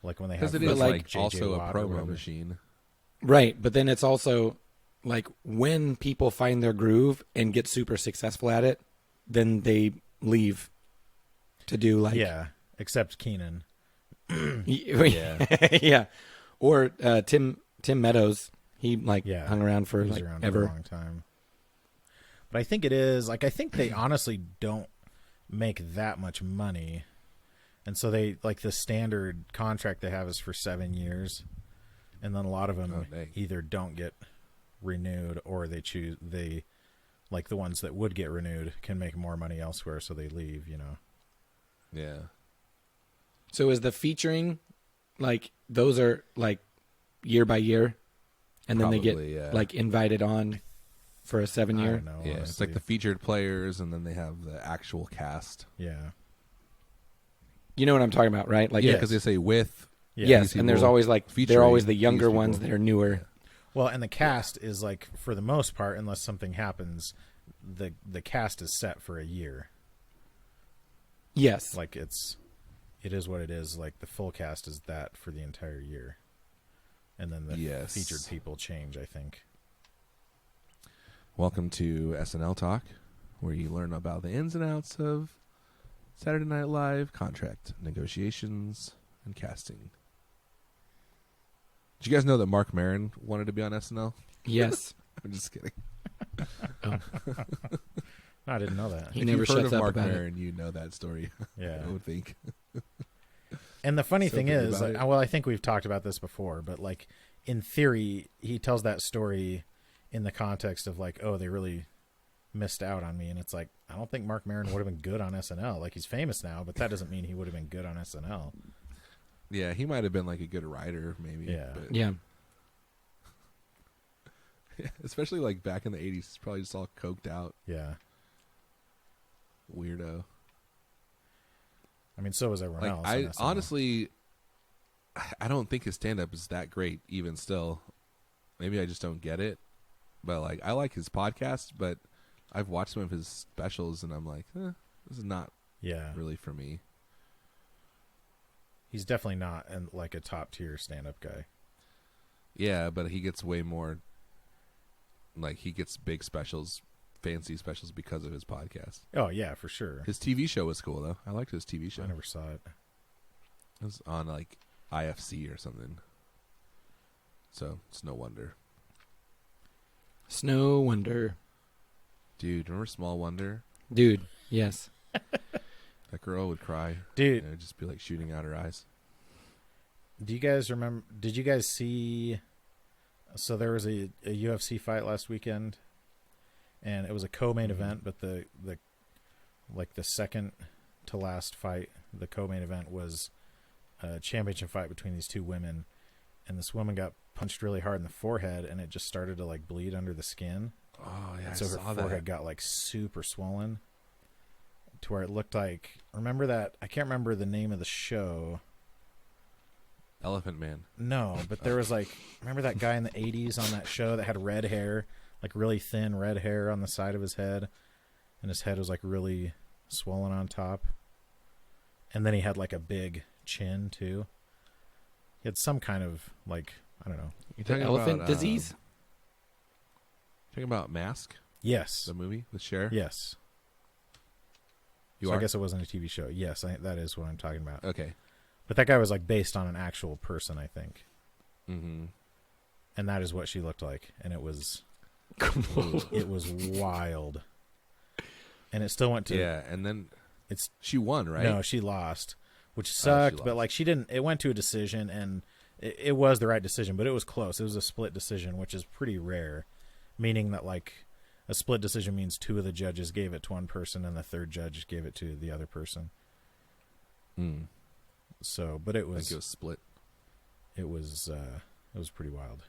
Like when they have Because it But is like like J.J. also a Watt or promo whatever. machine. Right, but then it's also like when people find their groove and get super successful at it, then they leave to do like Yeah, except Keenan. yeah. Yeah. Or Tim Meadows, he like Yeah, hung around for He was like around for ever. a long time. But I think it is like I think they honestly don't make that much money, and so they like the standard contract they have is for 7 years, and then a lot of them Oh, dang. either don't get renewed or they like the ones that would get renewed can make more money elsewhere, so they leave. You know. Yeah. So is the featuring like those are like year by year, and then they Probably, get yeah. like invited on for a 7 I year? don't know. Yeah, it's like honestly. the featured players, and then they have the actual cast. yeah. You know what I'm talking about, right? Like Yeah, Yes. because they say with. Yeah. yes, these and there's people always like they're featuring always the these younger ones people. that are newer. Well, and the cast is like for the most part, unless something happens, the cast is set for a year. Yes. Like it is what it is. Like the full cast is that for the entire year, and then the Yes. featured people change. I think. Welcome to SNL Talk, where you learn about the ins and outs of Saturday Night Live contract negotiations and casting. Did you guys know that Mark Maron wanted to be on SNL? Yes. I'm just kidding. No, I didn't know that. He If never you've heard shuts of up Mark about it. Maron, you know that story. Yeah. I would think. And the funny So thing think is, about like, it. well, I think we've talked about this before, but like in theory, he tells that story in the context of like, oh, they really missed out on me, and it's like, I don't think Mark Maron would have been good on SNL. Like, he's famous now, but that doesn't mean he would have been good on SNL. Yeah, he might have been like a good writer, maybe. Yeah. But Yeah. especially like back in the 80s, he's probably just all coked out Yeah. weirdo. I mean, so was everyone Like else. I on SNL. honestly, I don't think his stand-up is that great. Even still, maybe I just don't get it. But like, I like his podcast, but I've watched some of his specials, and I'm like, this is not yeah, really for me. he's definitely not like a top tier stand up guy. Yeah, but he gets way more. Like, he gets big specials, fancy specials because of his podcast. Oh yeah, for sure. His TV show was cool though. I liked his TV show. I never saw it. It was on like IFC or something. So it's no wonder. Snow Wonder. Dude, remember Small Wonder? Dude, yes. That girl would cry. Dude, And it'd just be like shooting out her eyes. do you guys remember? Did you guys see? So there was a UFC fight last weekend, and it was a co-main event. But the second to last fight, the co-main event was a championship fight between these two women, and this woman got punched really hard in the forehead, and it just started to like bleed under the skin. Oh yeah, And so her forehead got like super swollen, to where it looked like. Remember that? I can't remember the name of the show. Elephant Man. No, but there was like, remember that guy in the 80s on that show that had red hair, like really thin red hair on the side of his head, and his head was like really swollen on top, and then he had like a big chin too. He had some kind of like, I don't know. You The elephant disease? Talking about Mask, Yes, the movie with Cher. yes. You So are. I guess it wasn't a TV show. Yes, that is what I'm talking about. Okay. But that guy was like based on an actual person, I think, Mm-hmm. and that is what she looked like, and it was wild, and it still went to Yeah, and then it's she won, right? No, she lost, which sucked. But lost. like she didn't. It went to a decision, and it was the right decision, but it was close. It was a split decision, which is pretty rare, meaning that like a split decision means two of the judges gave it to one person, and the third judge gave it to the other person. Mm. So, but it I think was it was split. it was pretty wild.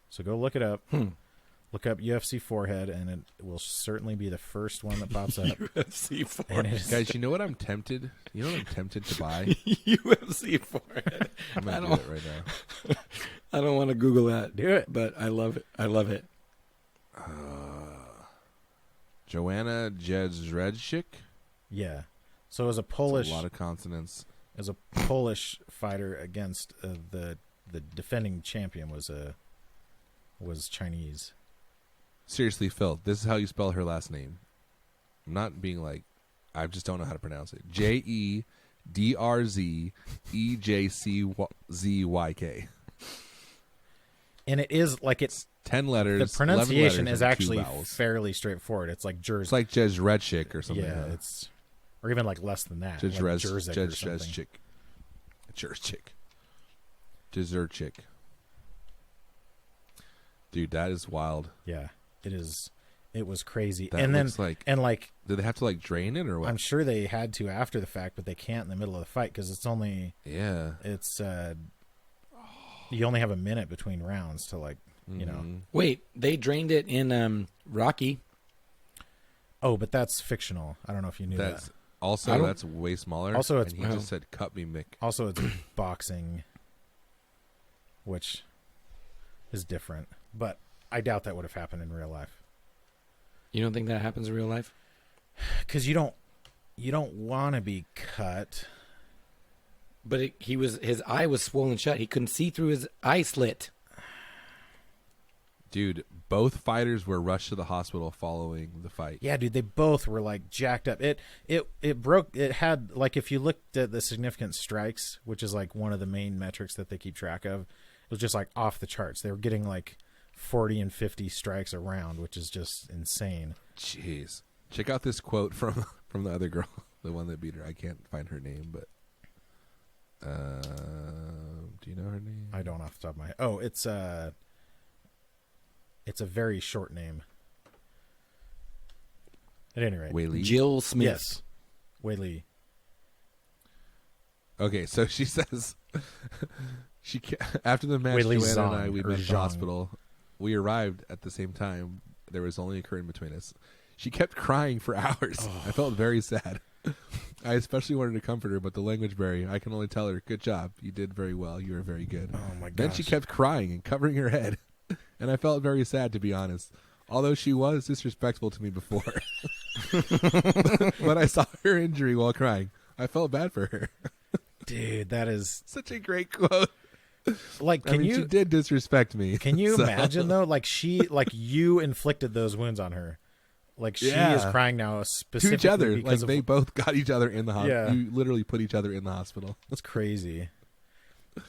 So go look it up. Look up UFC forehead, and it will certainly be the first one that pops up. UFC And forehead. it's, Guys, you know what I'm tempted? You know what I'm tempted to buy? UFC forehead. I'm gonna I do don't- it right now. I don't want to Google that, do it. but I love it. I love it. Joanna Jędrzejczyk. Yeah. So it was a That's Polish. a lot of consonants. As a Polish fighter against the defending champion was Chinese. Seriously, Phil, this is how you spell her last name. I'm not being like, I just don't know how to pronounce it. JEDRZEJCZYK. And it is like it's 10 letters. the pronunciation 11 letters is and actually 2 vowels. fairly straightforward. It's like Jersey. It's like Jędrzejczyk or something. yeah, it's or even like less than that. Like Jersey or something. Jędrzejczyk. Dude, that is wild. Yeah, it is. It was crazy. That and then looks like. and like Did they have to like drain it or what? I'm sure they had to after the fact, but they can't in the middle of the fight because it's Yeah. you only have a minute between rounds to like you know. Mhm. Wait, they drained it in Rocky. Oh, but that's fictional. I don't know if you knew That's that. also that's way smaller. Also, it's- and he just said, "Cut me, Mick." Also, it's boxing, which is different. But I doubt that would have happened in real life You don't think that happens in real life? because you don't want to be cut. But his eye was swollen shut. He couldn't see through his eye slit. Dude, both fighters were rushed to the hospital following the fight. Yeah, dude, they both were like jacked up. It broke. It had like if you looked at the significant strikes, which is like one of the main metrics that they keep track of, it was just like off the charts. They were getting like 40 and 50 strikes a round, which is just insane. Jeez. Check out this quote from the other girl. the one that beat her. I can't find her name, but do you know her name? I don't off the top of my head. Oh, it's a very short name. At any rate, Wei Li? Jill Smith. Yes, Wei Li. Okay, so she says after the match, Wei Li Joanna and Zhang, I, we or met at the Zhang. hospital. We arrived at the same time. There was only a curtain between us. She kept crying for hours. I felt very sad. I especially wanted to comfort her, but the language barrier, I can only tell her, good job. You did very well. You were very good. Oh, my gosh. Then she kept crying and covering her head. And I felt very sad, to be honest. Although she was disrespectful to me before. When I saw her injury while crying, I felt bad for her. Dude, that is Such a great quote. like. Can she you did disrespect me. can you so- imagine though? Like you inflicted those wounds on her. Like she Yeah. is crying now to specifically each other? because Like they both got each other in the hospital. Yeah. You literally put each other in the hospital. That's crazy.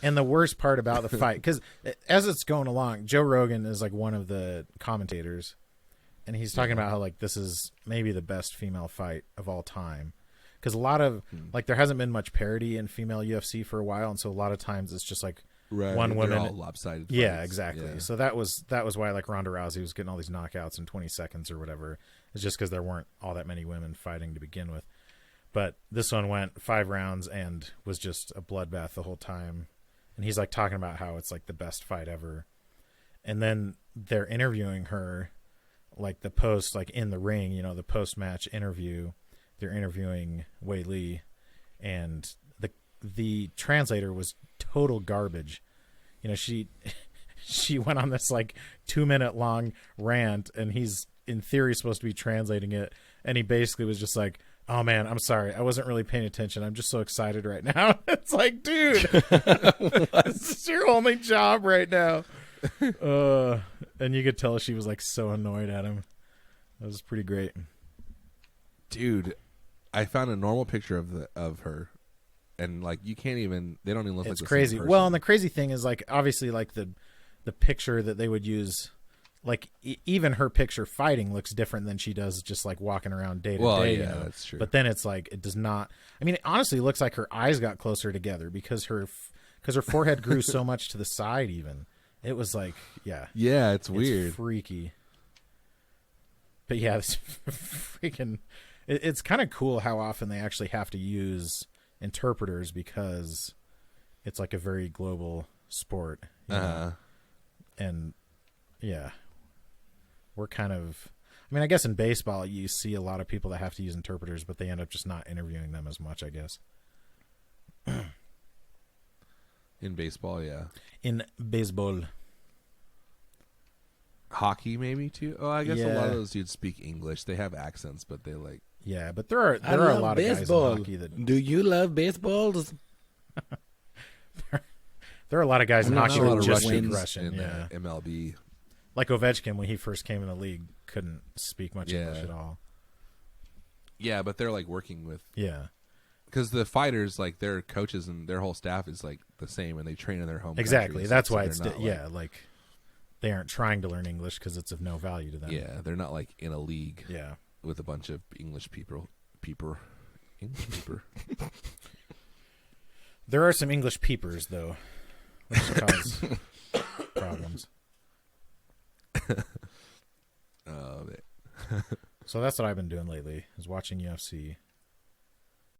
And the worst part about the fight, because as it's going along, Joe Rogan is like one of the commentators, and he's talking about how like this is maybe the best female fight of all time. Because a lot of like there hasn't been much parity in female UFC for a while, and so a lot of times it's just like Right. one They're woman. all lopsided. Yeah, fights. exactly. Yeah. So that was why like Ronda Rousey was getting all these knockouts in 20 seconds or whatever. It's just because there weren't all that many women fighting to begin with. But this one went 5 rounds and was just a bloodbath the whole time. And he's like talking about how it's like the best fight ever. And then they're interviewing her, like the post, like in the ring, you know, the post match interview. They're interviewing Wei Li, and the translator was total garbage. You know, she went on this like 2-minute long rant, and he's in theory supposed to be translating it, and he basically was just like, oh man, I'm sorry, I wasn't really paying attention, I'm just so excited right now. It's like, dude, this is your only job right now. And you could tell she was like so annoyed at him. That was pretty great. Dude, I found a normal picture of her, and like you can't even. They don't even look It's like the crazy. same person. Well, and the crazy thing is like obviously like the picture that they would use, like even her picture fighting looks different than she does just like walking around day to day. Yeah, you know? that's true. But then it's like it does not. I mean, it honestly looks like her eyes got closer together because her forehead grew so much to the side. Even it was like yeah, it's weird. It's freaky. But yeah, it's freaking. It's kind of cool how often they actually have to use interpreters because it's like a very global sport. You know? And yeah, we're kind of. I mean, I guess in baseball you see a lot of people that have to use interpreters, but they end up just not interviewing them as much, I guess. In baseball, yeah. In baseball. Hockey, maybe too. Oh, I guess a lot Yeah. of those dudes speak English. They have accents, but they like. Yeah, but there are I a love lot baseball. of guys in hockey that Do you love baseballs? there are a lot of guys in not hockey a lot that of just Russians speak Russian. in Yeah, MLB. like Ovechkin when he first came in the league couldn't speak much Yeah. English at all. Yeah, but they're like working with Yeah, because the fighters, like their coaches and their whole staff is like the same, and they train in their home. exactly. countries, That's so why they're it's not, like they aren't trying to learn English because it's of no value to them. Yeah, they're not like in a league Yeah. with a bunch of English people. English people. There are some English peepers though, which cause problems. So that's what I've been doing lately, is watching UFC.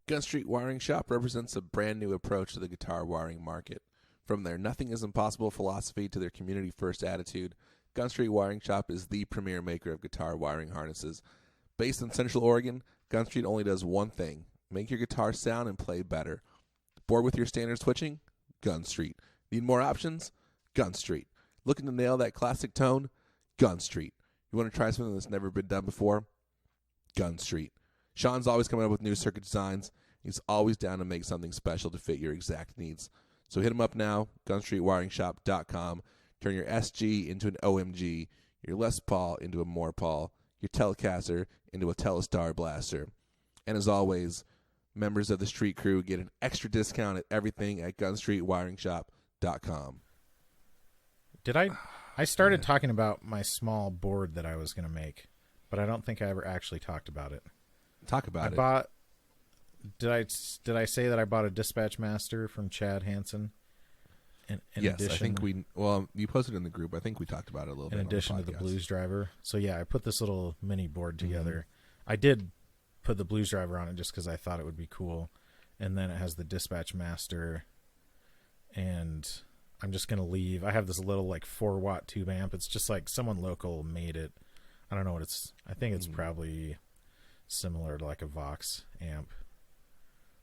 Gun Street Wiring Shop represents a brand new approach to the guitar wiring market. From their nothing is impossible philosophy to their community first attitude, Gun Street Wiring Shop is the premier maker of guitar wiring harnesses. Based in Central Oregon, Gun Street only does one thing: make your guitar sound and play better. Bored with your standard switching? Gun Street. Need more options? Gun Street. Looking to nail that classic tone? Gun Street. You want to try something that's never been done before? Gun Street. Sean's always coming up with new circuit designs. He's always down to make something special to fit your exact needs. So hit him up now, gunstreetwiringshop.com. Turn your SG into an OMG, your Les Paul into a More Paul, your Telecaster into a Telestar Blaster. And as always, members of the street crew get an extra discount at everything at gunstreetwiringshop.com. I started talking about my small board that I was going to make, but I don't think I ever actually talked about it. Talk about I it. bought Did I say that I bought a Dispatch Master from Chad Hansen? In yes, addition, I think you posted it in the group. I think we talked about it a little bit. In addition to the podcast. Blues Driver. So yeah, I put this little mini board together. Mm-hmm. I did put the Blues Driver on it just because I thought it would be cool. And then it has the Dispatch Master. And I'm just going to leave. I have this little like 4-watt tube amp. It's just like someone local made it. I don't know what it's. I think it's probably similar to like a Vox amp.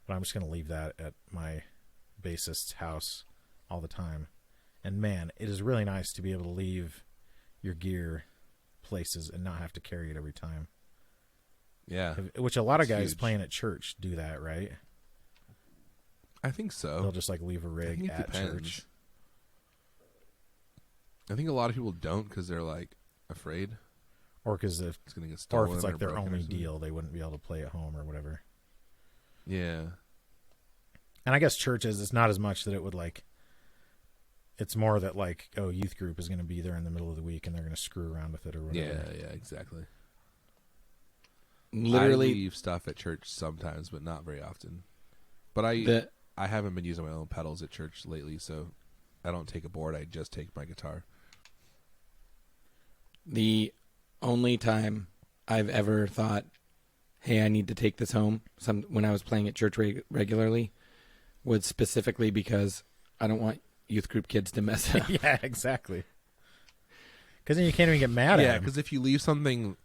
But I'm just going to leave that at my bassist's house all the time. And man, it is really nice to be able to leave your gear places and not have to carry it every time. Yeah. Which a lot of guys huge. playing at church do that, right? I think so. They'll just like leave a I rig think it at depends. church. I think a lot of people don't because they're like afraid Or because if it's going to get stolen. or if it's like their broken or only something. deal, they wouldn't be able to play at home or whatever. Yeah. And I guess churches, it's not as much that it would like. It's more that like, oh, youth group is going to be there in the middle of the week and they're going to screw around with it or whatever. Yeah, exactly. Literally, I leave stuff at church sometimes, but not very often. But I haven't been using my own pedals at church lately, so I don't take a board. I just take my guitar. the only time I've ever thought, hey, I need to take this home, when I was playing at church regularly, was specifically because I don't want youth group kids to mess it up. Yeah, exactly. Because then you can't even get mad at Yeah, them. because if you leave something,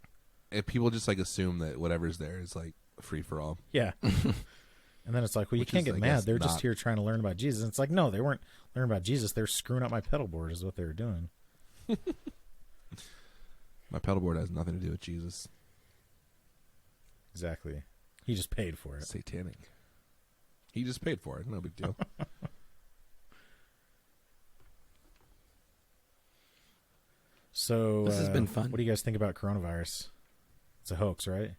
if people just like assume that whatever's there is like free for all. Yeah. And then it's like, well, you Which can't is, get I mad. guess, They're just not- here trying to learn about Jesus. And it's like, no, they weren't learning about Jesus. They're screwing up my pedal board is what they were doing. My pedal board has nothing to do with Jesus. Exactly. He just paid for it. Satanic. He just paid for it. No big deal. So This has been fun. What do you guys think about coronavirus? It's a hoax, right?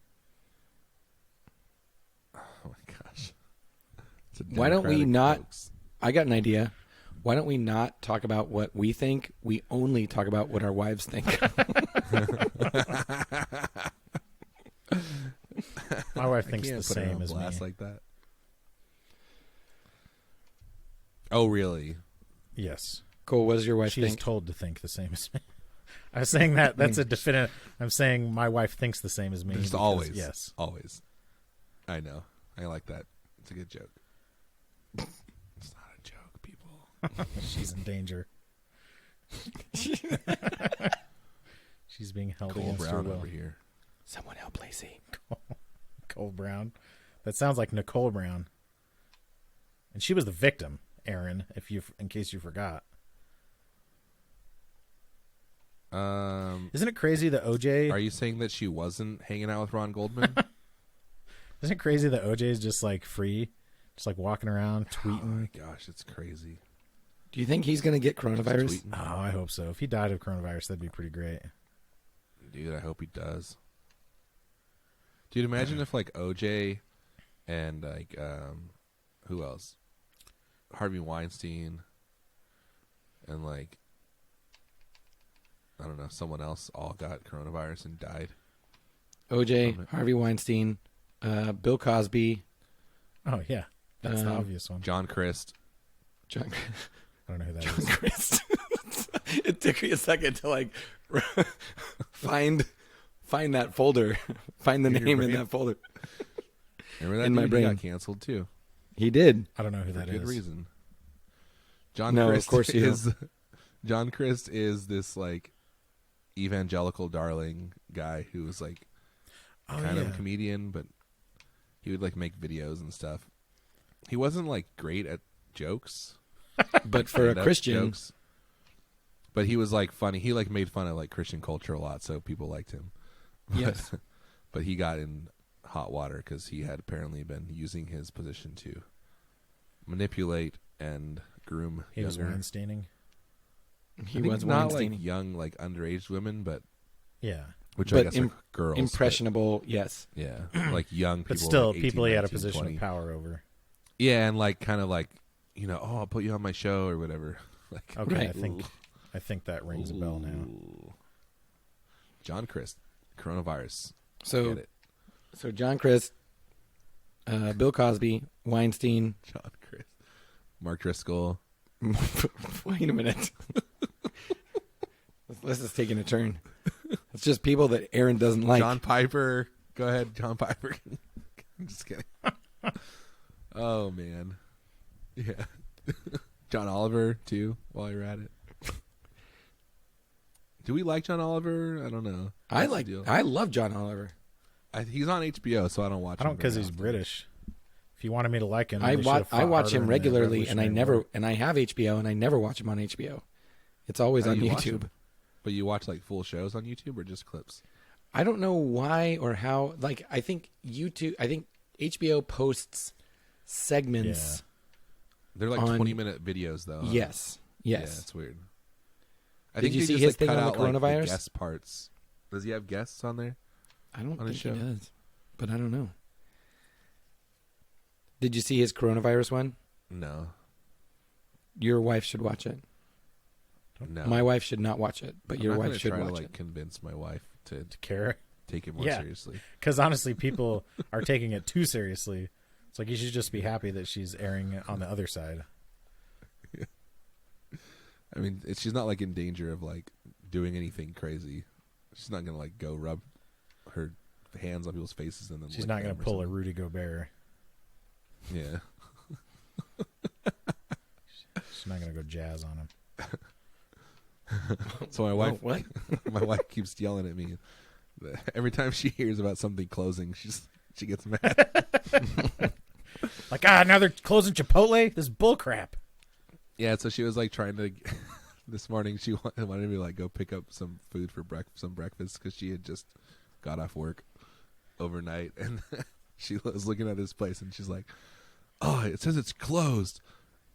Oh my gosh. It's a Why don't we democratic not- hoax. I got an idea. Why don't we not talk about what we think? We only talk about what our wives think. My wife I thinks can't the put her same on as me. blast like that. Oh, really? Yes. Cole, what does your wife She's think? told to think the same as me. I was saying that. That's a definite. I'm saying my wife thinks the same as me. Just because- always. Yes. Always. I know. I like that. It's a good joke. It's not a joke, people. She's in danger. She's being held Cole against her Brown will. over here. Someone help Lacey. Cole Brown. That sounds like Nicole Brown. And she was the victim, Aaron, in case you forgot. Isn't it crazy that OJ Are you saying that she wasn't hanging out with Ron Goldman? Isn't it crazy that OJ is just like free, just like walking around Oh my tweeting? gosh, it's crazy. Do you think he's going to get coronavirus? Tweeting. Oh, I hope so. If he died of coronavirus, that'd be pretty great. Dude, I hope he does. Dude, imagine if like OJ and like who else? Harvey Weinstein and like I don't know, someone else all got coronavirus and died. OJ, Harvey Weinstein, Bill Cosby, Oh yeah, that's the obvious one. John Christ. John, I don't know who that John is. Christ. It took me a second to like find that folder, find the In your name in brain? that folder. Remember that In my dude? brain. He got canceled too. He did. I don't know who For that good is. reason. John No, of Christ course you is John Christ is this like evangelical darling guy who was like Oh, kind of yeah. a comedian, but he would like make videos and stuff. He wasn't like great at jokes, But for a stand-up Christian, jokes, but he was like funny. He like made fun of like Christian culture a lot, so people liked him. yes. But he got in hot water because he had apparently been using his position to manipulate and groom He was younger. Weinsteining. He I think was not Weinstein. like young, like underage women, but Yeah, which But I guess are girls. but- Impressionable, yes. yeah, like young people. but still, like 18, people he had a 19, position 20. of power over. Yeah, and like kind of like oh, I'll put you on my show or whatever. Like Okay, Right. I think that rings a bell now. Ooh. John Christ, coronavirus. So Get it. So John Christ Bill Cosby, Weinstein. John Chris, Mark Driscoll. Wait a minute. This is taking a turn. It's just people that Aaron doesn't like. John Piper. Go ahead, John Piper. I'm just kidding. Oh, man. Yeah. John Oliver, too, while you're at it. Do we like John Oliver? I don't know. I love John Oliver. He's on HBO, so I don't watch him. I don't because very he's often. British. If you wanted me to like him, I they should've fought watch harder him in the regularly, and I Revolutionary War. have HBO, and I never watch him on HBO. It's always How on do you watch YouTube. him? But you watch like full shows on YouTube or just clips? I don't know why or how. Like, I think HBO posts segments. They're like On- 20-minute videos, though. Huh? Yes. Yeah, it's weird. I Did think you they see just, his like, thing cut on the out, like, coronavirus? guest parts. Does he have guests on there? I don't on his think he show? does, but I don't know. Did you see his coronavirus one? No. Your wife should watch it. No. My wife should not watch it, but I'm your not wife gonna should try watch to, it. convince my wife to To care. take it more Yeah. seriously. Because honestly, people are taking it too seriously. It's like you should just be happy that she's airing it on the other side. I mean, she's not like in danger of like doing anything crazy. She's not gonna like go rub her hands on people's faces and then. She's lick not going them to or pull a something. Rudy Gobert. Yeah. She's not going to go jazz on him. So my wife, what? my wife keeps yelling at me every time she hears about something closing. She gets mad. Like, now they're closing Chipotle? This is bullcrap. Yeah, so she was like trying to. This morning, she wanted me to like go pick up some food for some breakfast because she had just got off work overnight, and she was looking at this place, and she's like, "Oh, it says it's closed.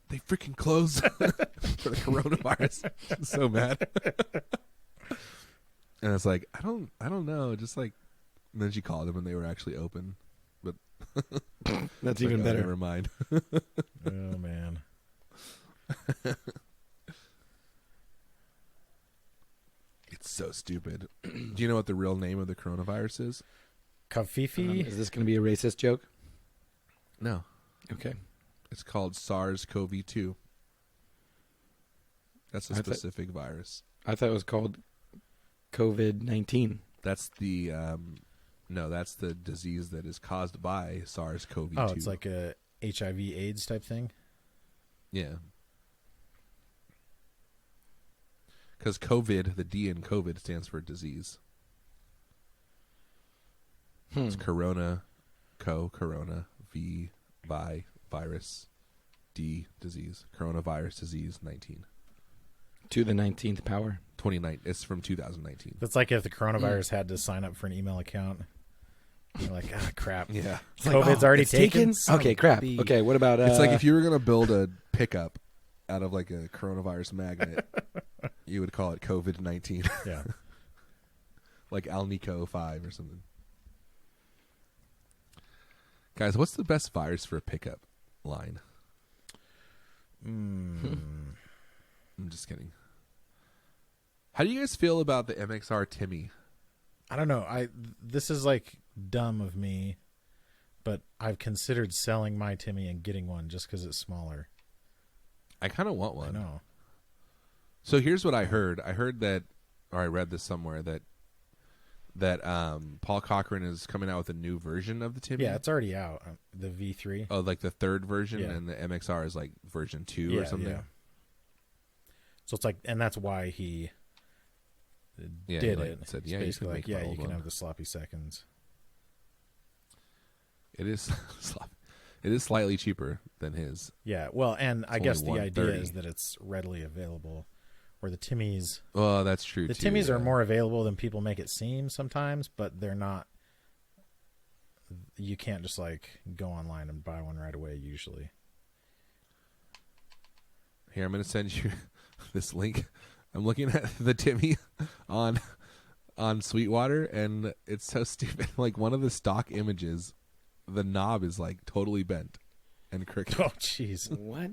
They freaking closed for the coronavirus." She's so mad. And it's like, I don't know, just like. And then she called them, and they were actually open, but That's like, even oh, better. Never mind. Oh, man. It's so stupid. Do you know what the real name of the coronavirus is? Kafifi? Is this going to be a racist joke? No. Okay. It's called SARS-CoV-2. That's a I thought- specific virus. I thought it was called COVID-19. That's the no, that's the disease that is caused by SARS-CoV-2. Oh, it's like a HIV/AIDS type thing? yeah. Because COVID, the D in COVID stands for disease. It's corona, corona, V, virus, D, disease. Coronavirus disease 19. To the 19th power. 29. It's from 2019. That's like if the coronavirus had to sign up for an email account. You're like, crap. Yeah. It's like, COVID's already it's taken? Son of Okay, a crap. bee. Okay, what about... It's like if you were going to build a pickup out of like a coronavirus magnet, you would call it COVID-19. Yeah. Like Alnico 5 or something. Guys, what's the best virus for a pickup line? I'm just kidding. How do you guys feel about the MXR Timmy? I don't know. This is like dumb of me, but I've considered selling my Timmy and getting one just because it's smaller. I kind of want I one. know. So here's what I heard. I heard that, or I read this somewhere, that Paul Cochran is coming out with a new version of the Timmy. Yeah, it's already out. The V3. Oh, like the third version, Yeah. and the MXR is like version 2 or something. Yeah. So it's like, and that's why he Yeah, did he, like, it. said, It's yeah, you basically can like, make my yeah, you old can one. have the sloppy seconds. It is it is slightly cheaper than his. Yeah, well, and I It's guess the only idea $130. is that it's readily available, where the Timmys, Oh, that's true. the too, Timmys yeah. are more available than people make it seem sometimes, but they're not. You can't just like go online and buy one right away. Usually, Here, I'm going to send you this link. I'm looking at the Timmy on Sweetwater, and it's so stupid. Like one of the stock images, the knob is like totally bent and crooked. oh jeez, What?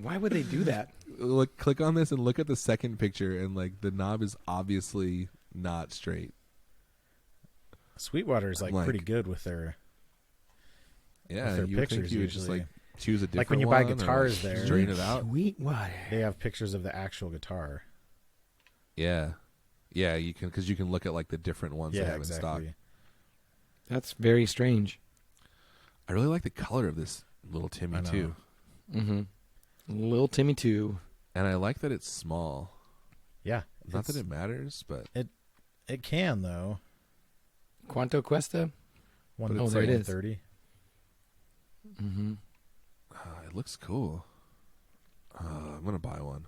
Why would they do that? Look, click on this and look at the second picture, and like the knob is obviously not straight. Sweetwater is like Like- pretty good with their Yeah, their you would think pictures you would just usually. like choose a different Like when you one buy or, guitars like, there. drain it out. Sweet water. They have pictures of the actual guitar. Yeah, yeah, you can because you can look at like the different ones they Yeah, have in stock. exactly. That's very strange. I really like the color of this little Timmy I know. too, Mm-hmm. Little Timmy 2. and I like that it's small. Yeah. Not that it matters, but It can, though. Quanto Cuesta? One, Oh, there it is. 130. Mm-hmm. it looks cool. I'm gonna buy one.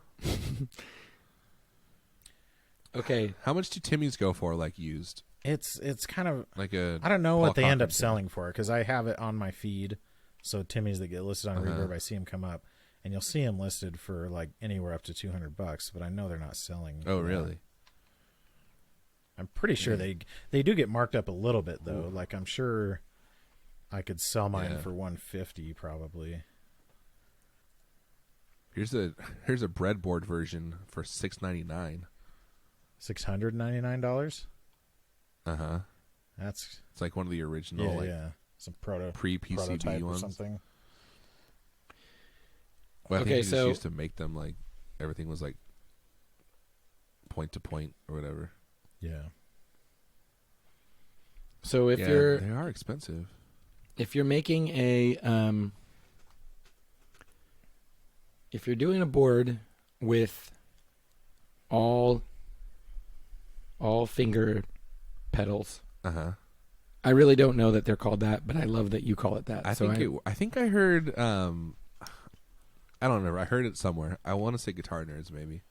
Okay. How much do Timmys go for, like used? It's kind of... Like a I don't know Paul what they end Cochran up selling for, because I have it on my feed. So Timmy's that get listed on Uh-huh. Reverb, I see them come up. And you'll see them listed for like anywhere up to $200, but I know they're not selling. Oh, for that. really? I'm pretty sure they do get marked up a little bit, though. Like, I'm sure I could sell mine Yeah. for $150 probably. Here's a breadboard version for $699. $699? Uh-huh. That's... It's like one of the original Some pre-PCB prototype or ones. something. Well, I Okay, think they just so- used to make them like everything was like point to point or whatever. Yeah. So if Yeah, you're they are expensive. making a if you're doing a board with all finger pedals, Uh-huh. I really don't know that they're called that, but I love that you call it that. I think I heard I don't remember. I heard it somewhere. I want to say Guitar Nerds maybe.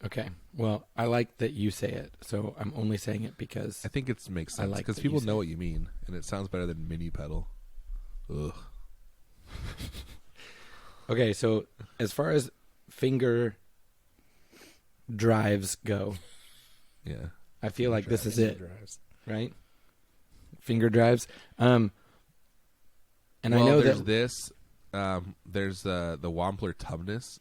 Okay. Well, I like that you say it, so I'm only saying it because I think it makes I sense like because that people you know say what you mean, and it sounds better than mini pedal. Ugh. Okay, so as far as finger drives go, Yeah. I feel like this is it, Drives. right? Finger drives. And Well, I know there's that. this. There's the Wampler Tubness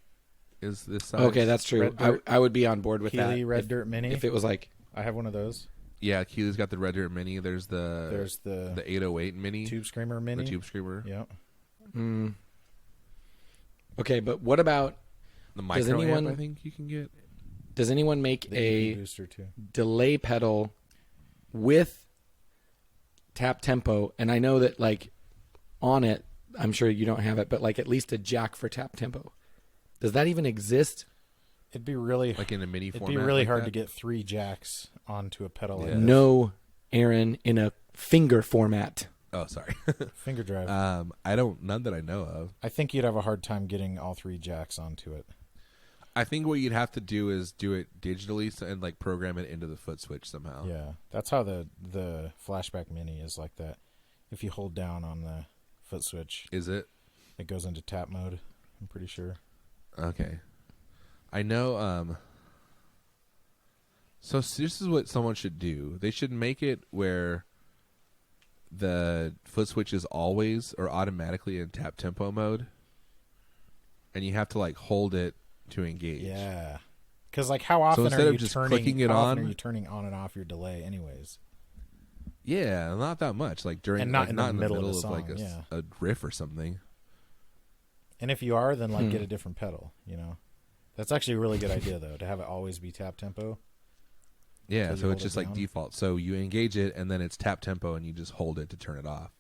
is this size. Okay, that's true. Red Dirt. I would be on board with Keeley that. Red Dirt Mini. If it was like, I have one of those. Yeah, Keeley's got the Red Dirt Mini. There's the 808 Mini. Tube Screamer Mini. The Tube Screamer. Yep. okay, but what about? The Does micro anyone- amp I think you can get. Does anyone make The a EV booster too. delay pedal with tap tempo? And I know that like on it, I'm sure you don't have it, but like at least a jack for tap tempo. Does that even exist? It'd be really Like in a mini it'd format. be really like hard that. to get 3 jacks onto a pedal. Yeah. Like No, Aaron, in a finger format. Oh, sorry. this. Finger drive. None that I know of. I think you'd have a hard time getting all 3 jacks onto it. I think what you'd have to do is do it digitally and like program it into the foot switch somehow. Yeah, that's how the Flashback Mini is like that. If you hold down on the foot switch, Is it? it goes into tap mode. I'm pretty sure. Okay. I know so this is what someone should do. They should make it where the foot switch is always or automatically in tap tempo mode. And you have to like hold it to engage. Yeah, because like how often instead are of you just turning? clicking it how often on- are you turning on and off your delay, anyways? Yeah, not that much. Like during And not like, in the not in the middle of middle the of, like song, yeah. a riff or something. And if you are, then like get a different pedal. You know, that's actually a really good idea though, to have it always be tap tempo. Yeah, So you so hold it's it just like down? default. So you engage it and then it's tap tempo and you just hold it to turn it off.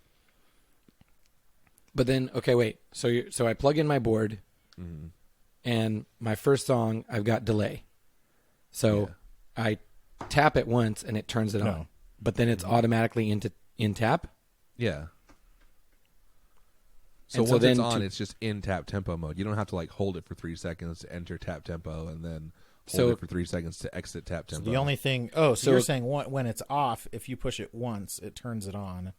But then, okay, wait. So I plug in my board, Mm-hmm. and my first song I've got delay. So I tap it once and it turns it No. on. But then it's automatically in tap. Yeah. So And so once then it's on, to- it's just in tap tempo mode. You don't have to like hold it for 3 seconds to enter tap tempo and then hold So- it for 3 seconds to exit tap So tempo. the only thing, so So- you're saying when it's off, if you push it once, it turns it on.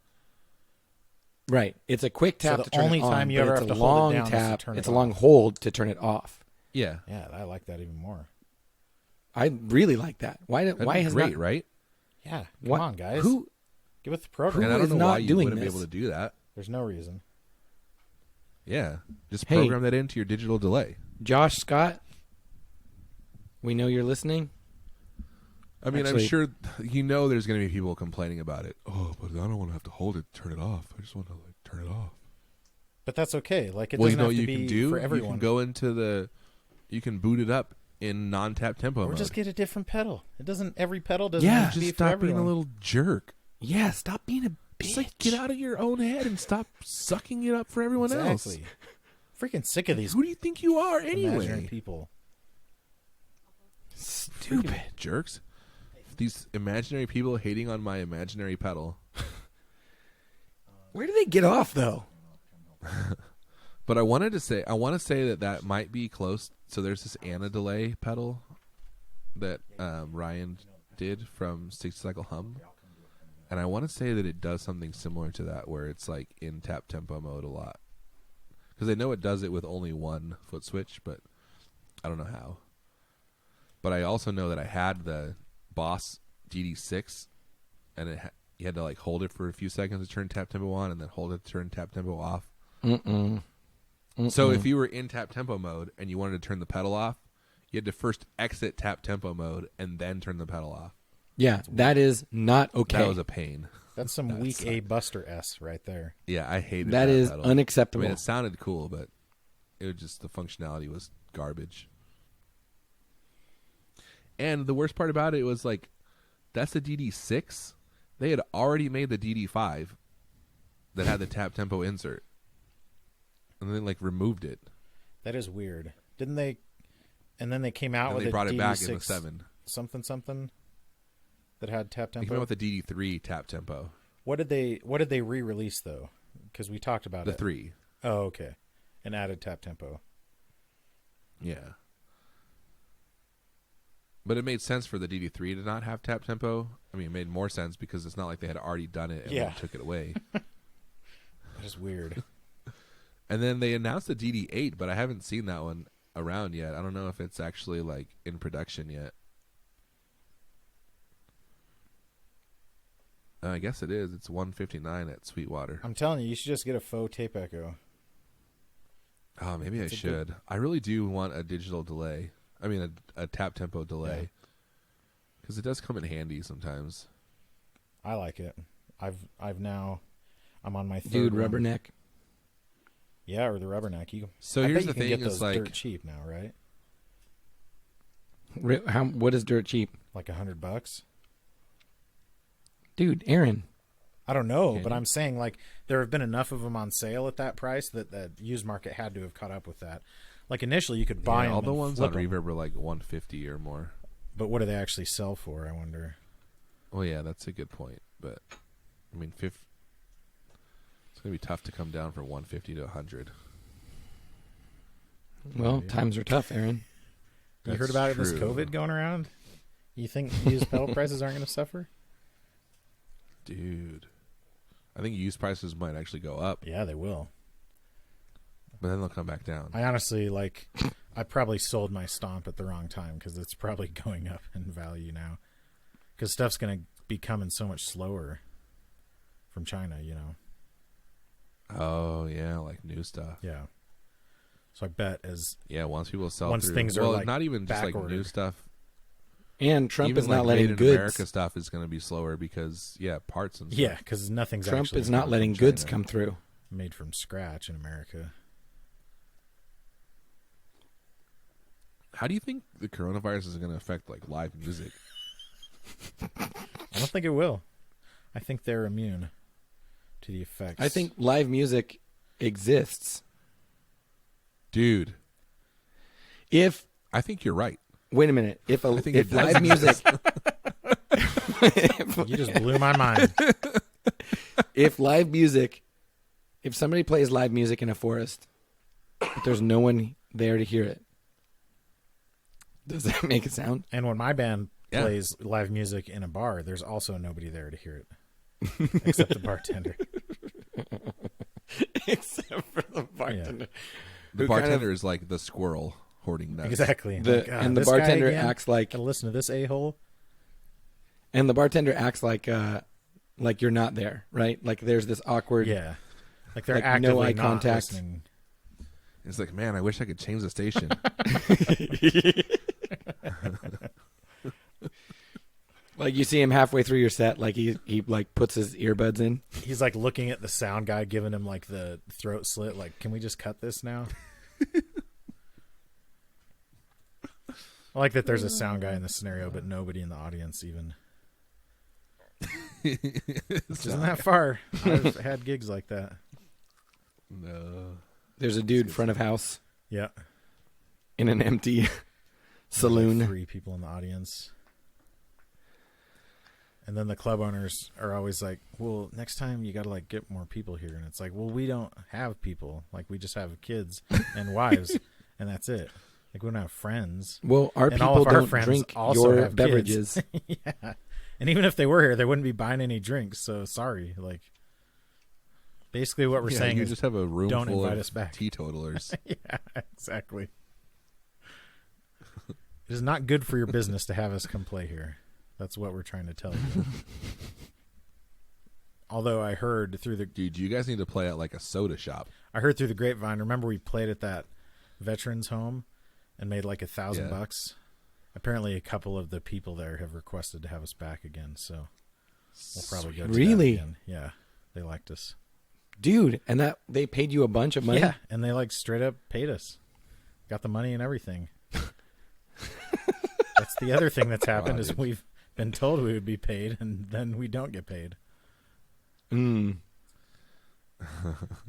Right. It's a quick tap So to the turn only it on, time you but ever it's have a to hold it long down is to tap. turn it It's a long off. hold to turn it off. yeah, Yeah, I like that even more. I really like that. Why that'd why be has great, not, right? Yeah, come what- on, guys. Who Give it the program. And I don't is know not why you doing wouldn't be this? able to do that. There's no reason. Yeah, just Hey. program that into your digital delay. Josh Scott, we know you're listening. I mean, Actually- I'm sure there's going to be people complaining about it. Oh, but I don't want to have to hold it to turn it off. I just want to like turn it off. But that's okay. Like, it Well, you doesn't know have what to you be can do? for You everyone. can go into you can boot it up in non-tap tempo Or mode. just get a different pedal. It doesn't. Every pedal doesn't Yeah, have to be Just for stop being everyone. a little jerk. Yeah, stop being a bitch. Just like get out of your own head and stop sucking it up for everyone else. Exactly. Freaking sick of these Who do you think you are imaginary anyway? people. Stupid. Jerks. These imaginary people hating on my imaginary pedal. Where do they get off though? But I want to say that might be close. So there's this Anna delay pedal that Ryan did from 60 Cycle Hum. And I want to say that it does something similar to that, where it's like in tap tempo mode a lot. Because I know it does it with only one foot switch, but I don't know how. But I also know that I had the Boss DD6, and you had to like hold it for a few seconds to turn tap tempo on, and then hold it to turn tap tempo off. So if you were in tap tempo mode and you wanted to turn the pedal off, you had to first exit tap tempo mode and then turn the pedal off. Yeah, that is not okay. That was a pain. That's some weak A Buster S right there. Yeah, I hated that is pedal. unacceptable. I mean, it sounded cool, but it was just the functionality was garbage. And the worst part about it was like, that's the DD6. They had already made the DD5 that had the tap tempo insert, and then like removed it. That is weird. Didn't they? And then they came out And with they a brought it back DD6 in the 7. something that had tap They tempo. came out with the DD3 tap tempo. What did they re-release though? Because we talked about The it. 3. Oh, okay. And added tap tempo. Yeah. But it made sense for the DD3 to not have tap tempo. I mean, it made more sense because it's not like they had already done it and then took it away. That is weird. And then they announced the DD8, but I haven't seen that one around yet. I don't know if it's actually like in production yet. I guess it is. It's 159 at Sweetwater. I'm telling you, you should just get a faux tape echo. Oh, maybe It's I a should. I really do want a digital delay. I mean, a tap tempo delay. Because it does come in handy sometimes. I like it. I'm on my third Dude, one. Rubberneck. Yeah, or the Rubberneck. So I here's bet you the can thing: get those is like, dirt cheap now, right? What is dirt cheap? Like $100. Dude, Aaron. I don't know, Can but you? I'm saying like there have been enough of them on sale at that price that the used market had to have caught up with that. Like initially, you could buy them. all the and ones flip on 'em. Reverb are like 150 or more. But what do they actually sell for? I wonder. Oh yeah, that's a good point. But I mean, it's gonna be tough to come down from 150 to 100. Well, Yeah. times are tough, Aaron. You heard That's about it? This true. COVID going around. You think used pedal prices aren't going to suffer? Dude, I think used prices might actually go up, Yeah, they will. but then they'll come back down. I honestly I probably sold my Stomp at the wrong time because it's probably going up in value now. Because stuff's going to be coming so much slower from China, you know. Oh yeah, like new stuff. Yeah. So I bet Once people sell Once through, things are, well, like, not even just like new back-ordered. stuff. And Trump Even is not like letting made in goods. America stuff is going to be slower because parts and stuff. yeah, because nothing's Trump actually is not from letting goods China. come through. made from scratch in America. How do you think the coronavirus is going to affect like live music? I don't think it will. I think they're immune to the effects. I think live music exists. Dude, If I think you're right. wait a minute, if I think it does live music, you just blew my mind. if somebody plays live music in a forest, but there's no one there to hear it, does that make a sound? And when my band Yeah. plays live music in a bar, there's also nobody there to hear it except the bartender. Except for the bartender. The Who kind bartender is like the squirrel hoarding nuts. Exactly. And the this guy bartender again? acts like, Gotta listen to this a-hole. and the bartender acts like you're not there, right? Like there's this awkward. Yeah. Like they're Like, no actively eye not contact. listening. It's like, man, I wish I could change the station. Like you see him halfway through your set, like he like puts his earbuds in. He's like looking at the sound guy, giving him like the throat slit. Like, can we just cut this now? I like that there's a sound guy in the scenario, but nobody in the audience even. Which isn't that far. I've had gigs like that. No. There's a dude front of house Yeah. in an empty saloon. Like 3 people in the audience. And then the club owners are always like, well, next time you got to like get more people here. And it's like, well, we don't have people. Like we just have kids and wives and that's it. Like we don't have friends. Well, our And all people of our don't friends drink also your have beverages. kids. Yeah. And even if they were here, they wouldn't be buying any drinks. So sorry. Like basically what we're saying you is just have a room don't full invite of us back. teetotalers. Yeah, exactly. It is not good for your business to have us come play here. That's what we're trying to tell you. Although I heard through the Dude, you guys need to play at like a soda shop. I heard through the grapevine. Remember we played at that veterans home and made like $1,000. Apparently, a couple of the people there have requested to have us back again. So we'll probably go. To Really? that again. Yeah, they liked us, Dude, and that they paid you a bunch of money? Yeah, and they like straight up paid us. Got the money and everything. That's the other thing that's happened is we've been told we would be paid, and then we don't get paid.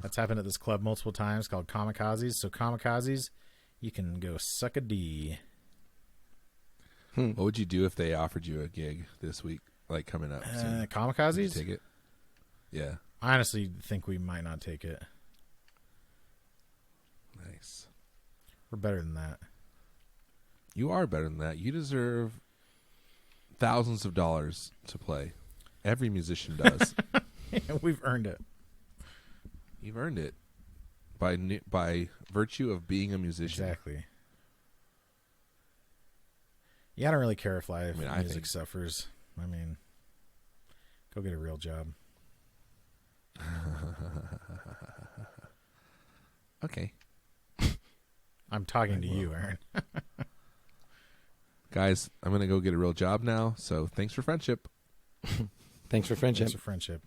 That's happened at this club multiple times called Kamikazes. So Kamikazes, you can go suck a D. What would you do if they offered you a gig this week, like coming up? Would you Kamikazes? take it? Yeah. I honestly think we might not take it. Nice. We're better than that. You are better than that. You deserve thousands of dollars to play. Every musician does. We've earned it. You've earned it by virtue of being a musician. Exactly. Yeah, I don't really care if live I music think- suffers. I mean, go get a real job. Okay. I'm talking to you, Aaron. Guys, I'm going to go get a real job now, so thanks for friendship. Thanks for friendship. Thanks for friendship.